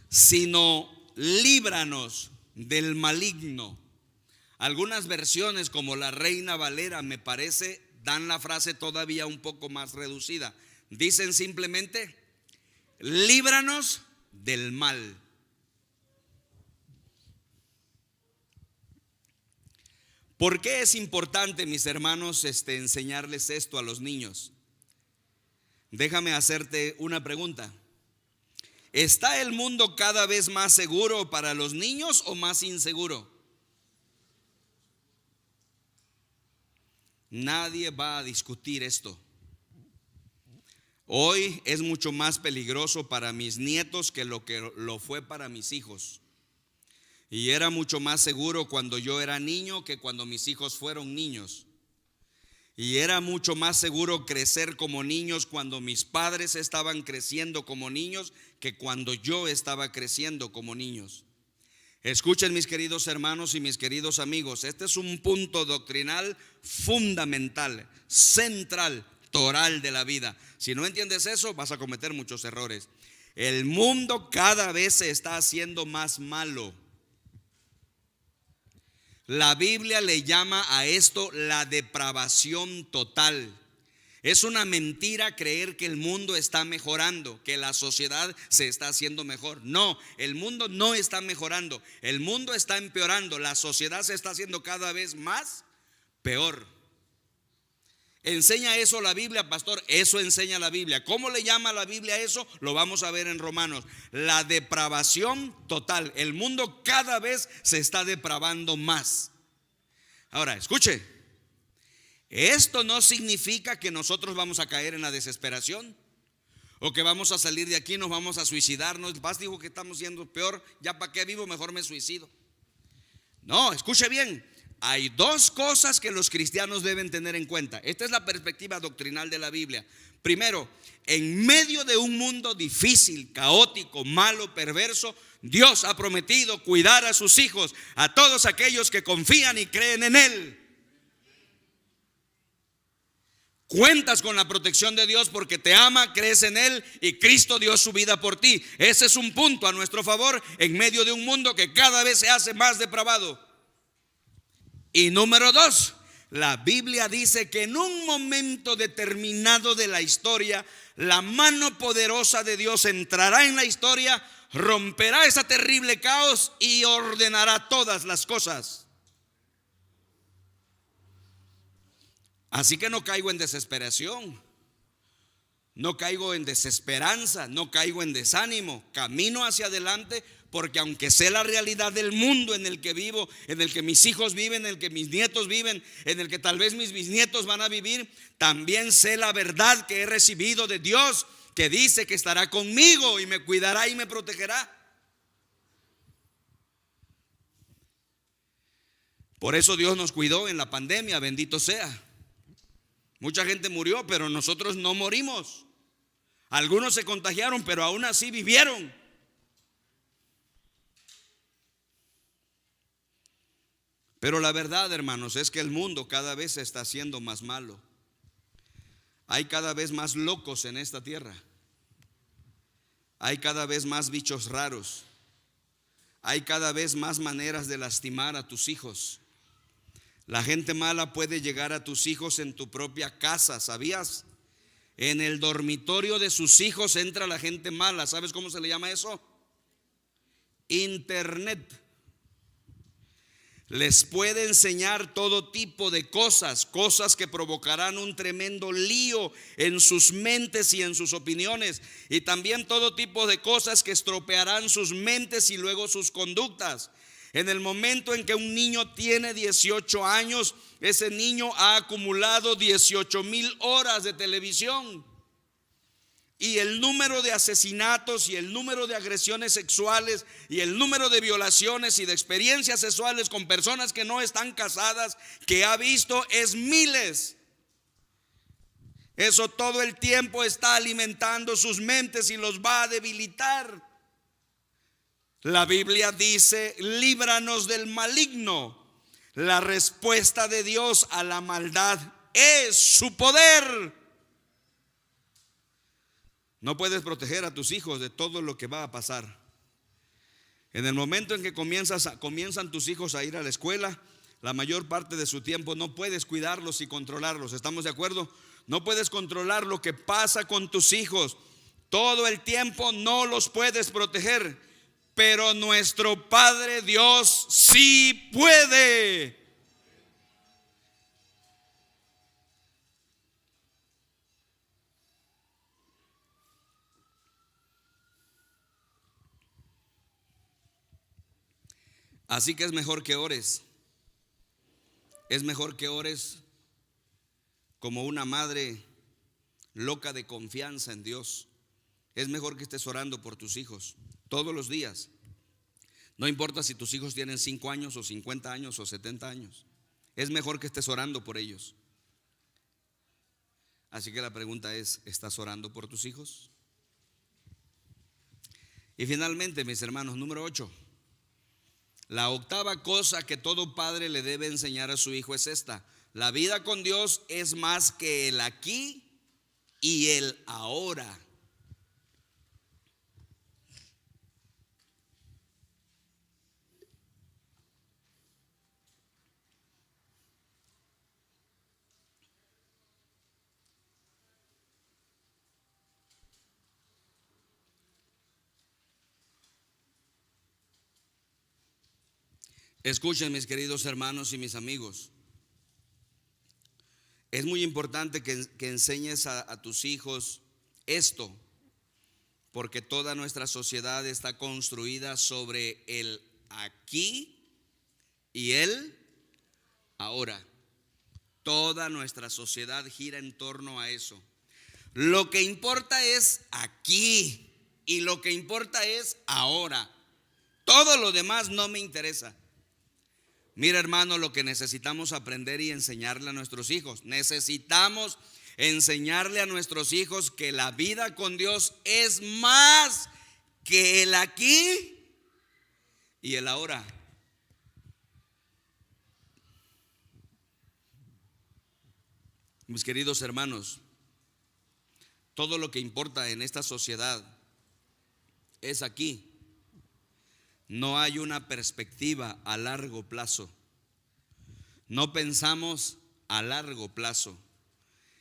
Sino líbranos del maligno. Algunas versiones, como la Reina Valera, me parece, dan la frase todavía un poco más reducida. Dicen simplemente, líbranos del mal. ¿Por qué es importante, mis hermanos, enseñarles esto a los niños? Déjame hacerte una pregunta. ¿Está el mundo cada vez más seguro para los niños o más inseguro? Nadie va a discutir esto. Hoy es mucho más peligroso para mis nietos que lo fue para mis hijos. Y era mucho más seguro cuando yo era niño que cuando mis hijos fueron niños. Y era mucho más seguro crecer como niños cuando mis padres estaban creciendo como niños que cuando yo estaba creciendo como niños. Escuchen, mis queridos hermanos y mis queridos amigos, este es un punto doctrinal fundamental, central, toral de la vida. Si no entiendes eso, vas a cometer muchos errores. El mundo cada vez se está haciendo más malo. La Biblia le llama a esto la depravación total. Es una mentira creer que el mundo está mejorando, que la sociedad se está haciendo mejor. No, el mundo no está mejorando, el mundo está empeorando, la sociedad se está haciendo cada vez más peor. ¿Enseña eso la Biblia, pastor? Eso enseña la Biblia. ¿Cómo le llama la Biblia a eso? Lo vamos a ver en Romanos. La depravación total. El mundo cada vez se está depravando más. Ahora, escuche. Esto no significa que nosotros vamos a caer en la desesperación o que vamos a salir de aquí y nos vamos a suicidarnos. El pastor dijo que estamos siendo peor, ya para qué vivo, mejor me suicido. No, escuche bien. Hay 2 cosas que los cristianos deben tener en cuenta. Esta es la perspectiva doctrinal de la Biblia. Primero, en medio de un mundo difícil, caótico, malo, perverso, Dios ha prometido cuidar a sus hijos, a todos aquellos que confían y creen en Él. Cuentas con la protección de Dios porque te ama, crees en Él y Cristo dio su vida por ti. Ese es un punto a nuestro favor en medio de un mundo que cada vez se hace más depravado. Y número 2, la Biblia dice que en un momento determinado de la historia, la mano poderosa de Dios entrará en la historia, romperá ese terrible caos y ordenará todas las cosas. Así que no caigo en desesperación, no caigo en desesperanza, no caigo en desánimo. Camino hacia adelante porque aunque sé la realidad del mundo en el que vivo, en el que mis hijos viven, en el que mis nietos viven, en el que tal vez mis bisnietos van a vivir, también sé la verdad que he recibido de Dios, que dice que estará conmigo y me cuidará y me protegerá. Por eso Dios nos cuidó en la pandemia, bendito sea. Mucha gente murió, pero nosotros no morimos. Algunos se contagiaron, pero aún así vivieron. Pero la verdad, hermanos, es que el mundo cada vez se está haciendo más malo. Hay cada vez más locos en esta tierra. Hay cada vez más bichos raros. Hay cada vez más maneras de lastimar a tus hijos. La gente mala puede llegar a tus hijos en tu propia casa, ¿sabías? En el dormitorio de sus hijos entra la gente mala. ¿Sabes cómo se le llama eso? Internet. Les puede enseñar todo tipo de cosas que provocarán un tremendo lío en sus mentes y en sus opiniones, y también todo tipo de cosas que estropearán sus mentes y luego sus conductas. En el momento en que un niño tiene 18 años, ese niño ha acumulado 18,000 horas de televisión. Y el número de asesinatos y el número de agresiones sexuales y el número de violaciones y de experiencias sexuales con personas que no están casadas que ha visto es miles. Eso todo el tiempo está alimentando sus mentes y los va a debilitar. La Biblia dice: líbranos del maligno. La respuesta de Dios a la maldad es su poder. No puedes proteger a tus hijos de todo lo que va a pasar. En el momento en que comienzan tus hijos a ir a la escuela, la mayor parte de su tiempo no puedes cuidarlos y controlarlos. ¿Estamos de acuerdo? No puedes controlar lo que pasa con tus hijos. Todo el tiempo no los puedes proteger, pero nuestro Padre Dios sí puede. Así que es mejor que ores. Es mejor que ores como una madre loca de confianza en Dios. Es mejor que estés orando por tus hijos todos los días. No importa si tus hijos tienen 5 años o 50 años o 70 años. Es mejor que estés orando por ellos. Así que la pregunta es: ¿estás orando por tus hijos? Y finalmente, mis hermanos, número 8. La octava cosa que todo padre le debe enseñar a su hijo es esta: la vida con Dios es más que el aquí y el ahora. Escuchen, mis queridos hermanos y mis amigos. Es muy importante que enseñes a tus hijos esto, porque toda nuestra sociedad está construida sobre el aquí y el ahora. Toda nuestra sociedad gira en torno a eso. Lo que importa es aquí y lo que importa es ahora. Todo lo demás no me interesa. Mira, hermano, lo que necesitamos aprender y enseñarle a nuestros hijos. Necesitamos enseñarle a nuestros hijos que la vida con Dios es más que el aquí y el ahora. Mis queridos hermanos, todo lo que importa en esta sociedad es aquí. No hay una perspectiva a largo plazo. No pensamos a largo plazo.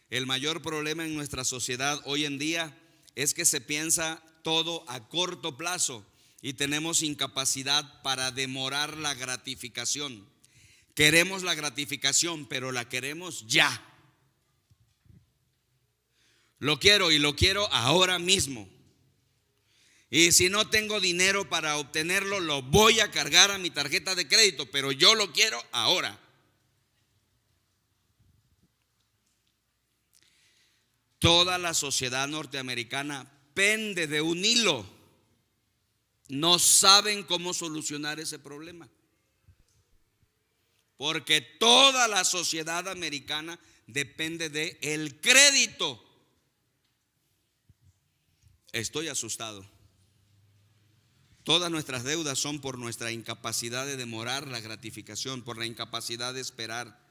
El mayor problema en nuestra sociedad hoy en día es que se piensa todo a corto plazo y tenemos incapacidad para demorar la gratificación. Queremos la gratificación, pero la queremos ya. Lo quiero y lo quiero ahora mismo. Y si no tengo dinero para obtenerlo, lo voy a cargar a mi tarjeta de crédito, pero yo lo quiero ahora. Toda la sociedad norteamericana pende de un hilo. No saben cómo solucionar ese problema, porque toda la sociedad americana depende de el crédito. Estoy asustado. Todas nuestras deudas son por nuestra incapacidad de demorar la gratificación, por la incapacidad de esperar.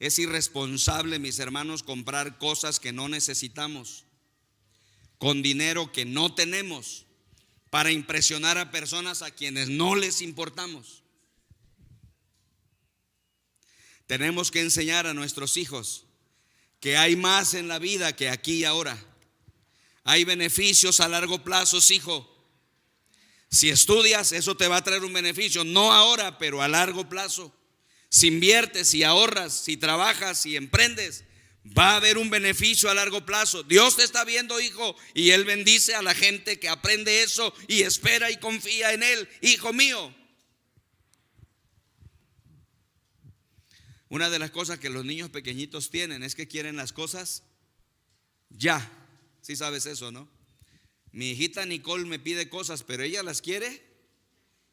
Es irresponsable, mis hermanos, comprar cosas que no necesitamos con dinero que no tenemos para impresionar a personas a quienes no les importamos. Tenemos que enseñar a nuestros hijos que hay más en la vida que aquí y ahora. Hay beneficios a largo plazo, hijo. Si estudias, eso te va a traer un beneficio, no ahora, pero a largo plazo. Si inviertes, si ahorras, si trabajas, si emprendes, va a haber un beneficio a largo plazo. Dios te está viendo, hijo, y Él bendice a la gente que aprende eso y espera y confía en Él. Hijo mío, una de las cosas que los niños pequeñitos tienen es que quieren las cosas ya. Sí sabes eso, ¿no? Mi hijita Nicole me pide cosas, pero ella las quiere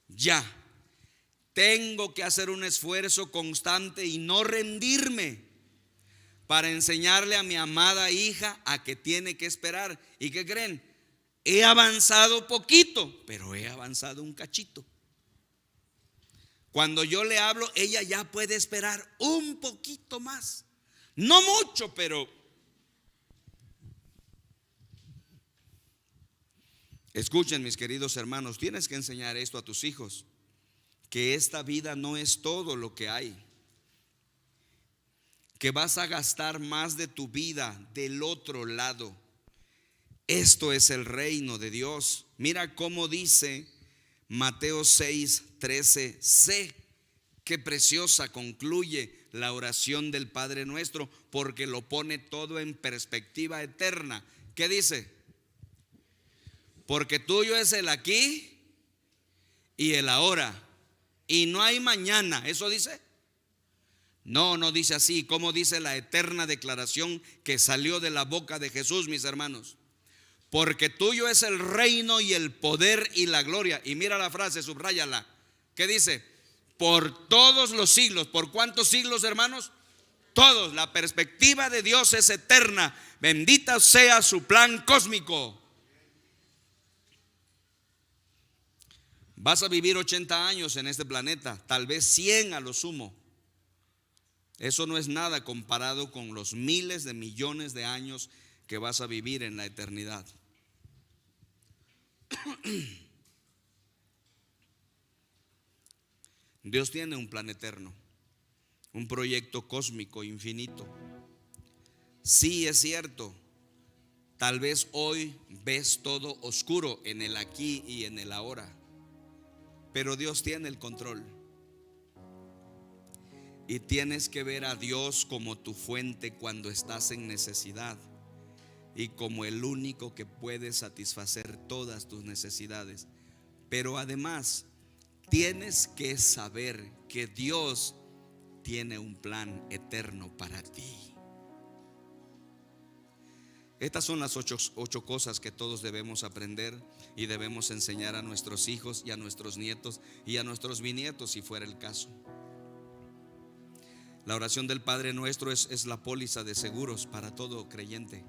ya. Tengo que hacer un esfuerzo constante y no rendirme para enseñarle a mi amada hija a que tiene que esperar. ¿Y qué creen? He avanzado poquito, pero he avanzado un cachito. Cuando yo le hablo, ella ya puede esperar un poquito más. No mucho, pero escuchen, mis queridos hermanos, tienes que enseñar esto a tus hijos, que esta vida no es todo lo que hay, que vas a gastar más de tu vida del otro lado. Esto es el reino de Dios. Mira cómo dice Mateo 6:13. Sé qué preciosa concluye la oración del Padre nuestro, porque lo pone todo en perspectiva eterna. ¿Qué dice? Porque tuyo es el aquí y el ahora, y no hay mañana. ¿Eso dice? No, no dice así. ¿Cómo dice la eterna declaración que salió de la boca de Jesús, mis hermanos? Porque tuyo es el reino y el poder y la gloria. Y mira la frase, subráyala. ¿Qué dice? Por todos los siglos. ¿Por cuántos siglos, hermanos? Todos. La perspectiva de Dios es eterna. Bendita sea su plan cósmico. Vas a vivir 80 años en este planeta, tal vez 100 a lo sumo. Eso no es nada comparado con los miles de millones de años que vas a vivir en la eternidad. Dios tiene un plan eterno, un proyecto cósmico infinito. Sí, es cierto, tal vez hoy ves todo oscuro en el aquí y en el ahora, pero Dios tiene el control. Y tienes que ver a Dios como tu fuente cuando estás en necesidad y como el único que puede satisfacer todas tus necesidades. Pero además tienes que saber que Dios tiene un plan eterno para ti. Estas son las ocho cosas que todos debemos aprender y debemos enseñar a nuestros hijos y a nuestros nietos y a nuestros bisnietos, si fuera el caso. La oración del Padre Nuestro es la póliza de seguros para todo creyente.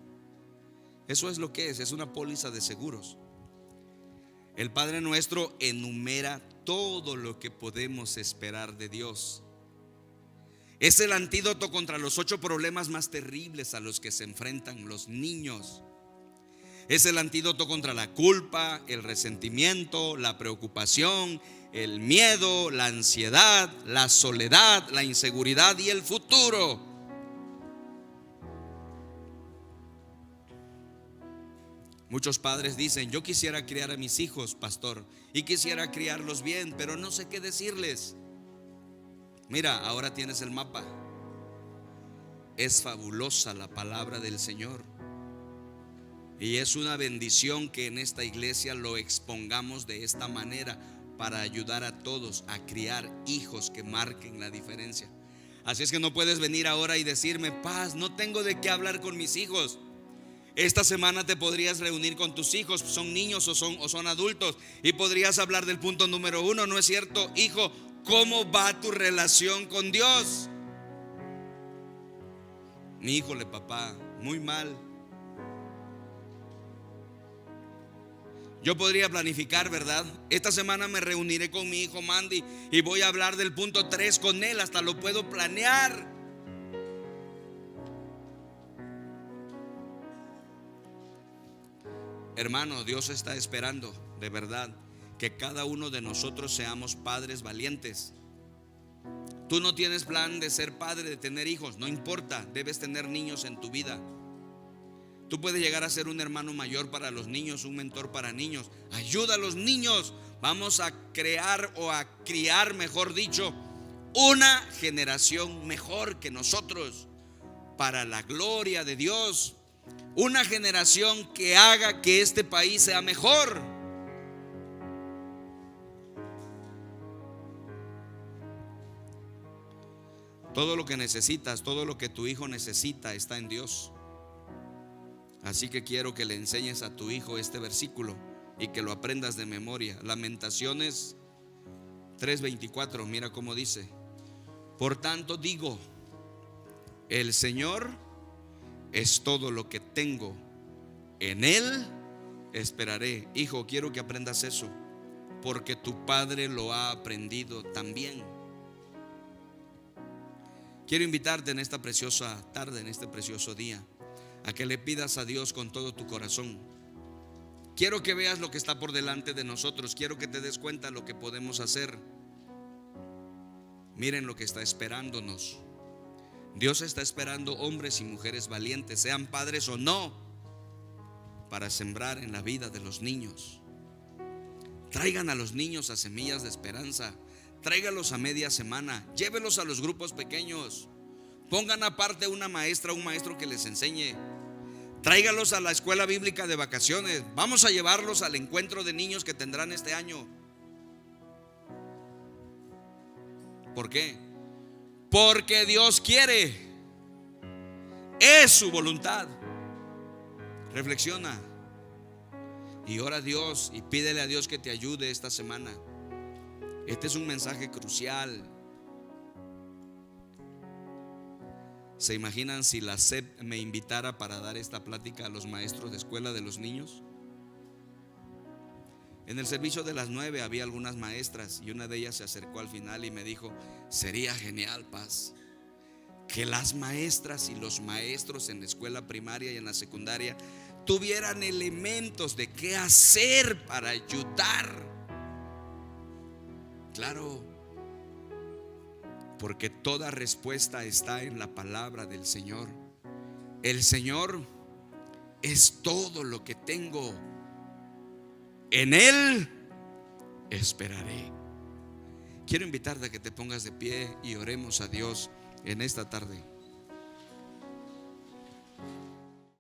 Eso es lo que es una póliza de seguros. El Padre Nuestro enumera todo lo que podemos esperar de Dios. Es el antídoto contra los 8 problemas más terribles a los que se enfrentan los niños. Es el antídoto contra la culpa, el resentimiento, la preocupación, el miedo, la ansiedad, la soledad, la inseguridad y el futuro. Muchos padres dicen: yo quisiera criar a mis hijos, pastor, y quisiera criarlos bien, pero no sé qué decirles. Mira, ahora tienes el mapa. Es fabulosa la palabra del Señor. Y es una bendición que en esta iglesia lo expongamos de esta manera para ayudar a todos a criar hijos que marquen la diferencia. Así es que no puedes venir ahora y decirme: Paz, no tengo de qué hablar con mis hijos. Esta semana te podrías reunir con tus hijos, son niños o son adultos, y podrías hablar del punto número 1, ¿no es cierto? Hijo, ¿cómo va tu relación con Dios? Híjole, papá, muy mal. Yo podría planificar, ¿verdad? Esta semana me reuniré con mi hijo Mandy y voy a hablar del punto 3 con él, hasta lo puedo planear. Hermano, Dios está esperando, de verdad, que cada uno de nosotros seamos padres valientes. Tú no tienes plan de ser padre, de tener hijos, no importa, debes tener niños en tu vida. Tú puedes llegar a ser un hermano mayor para los niños, un mentor para niños. Ayuda a los niños. Vamos a crear o a criar, mejor dicho, una generación mejor que nosotros, para la gloria de Dios. Una generación que haga que este país sea mejor. Todo lo que necesitas, todo lo que tu hijo necesita está en Dios. Así que quiero que le enseñes a tu hijo este versículo y que lo aprendas de memoria. Lamentaciones 3:24, mira cómo dice: por tanto digo, el Señor es todo lo que tengo, en Él esperaré. Hijo, quiero que aprendas eso, porque tu padre lo ha aprendido también. Quiero invitarte en esta preciosa tarde, en este precioso día, a que le pidas a Dios con todo tu corazón. Quiero que veas lo que está por delante de nosotros. Quiero que te des cuenta de lo que podemos hacer. Miren lo que está esperándonos. Dios está esperando hombres y mujeres valientes, sean padres o no, para sembrar en la vida de los niños. Traigan a los niños a Semillas de Esperanza. Tráigalos a media semana. Llévelos a los grupos pequeños. Pongan aparte una maestra, un maestro que les enseñe. Tráigalos a la escuela bíblica de vacaciones. Vamos a llevarlos al encuentro de niños que tendrán este año. ¿Por qué? Porque Dios quiere. Es su voluntad. Reflexiona y ora a Dios y pídele a Dios que te ayude esta semana. Este es un mensaje crucial. ¿Se imaginan si la SEP me invitara para dar esta plática a los maestros de escuela de los niños? En el servicio de las 9 había algunas maestras y una de ellas se acercó al final y me dijo: sería genial, Paz, que las maestras y los maestros en la escuela primaria y en la secundaria tuvieran elementos de qué hacer para ayudar. Claro, porque toda respuesta está en la palabra del Señor. El Señor es todo lo que tengo, en Él esperaré. Quiero invitarte a que te pongas de pie y oremos a Dios en esta tarde.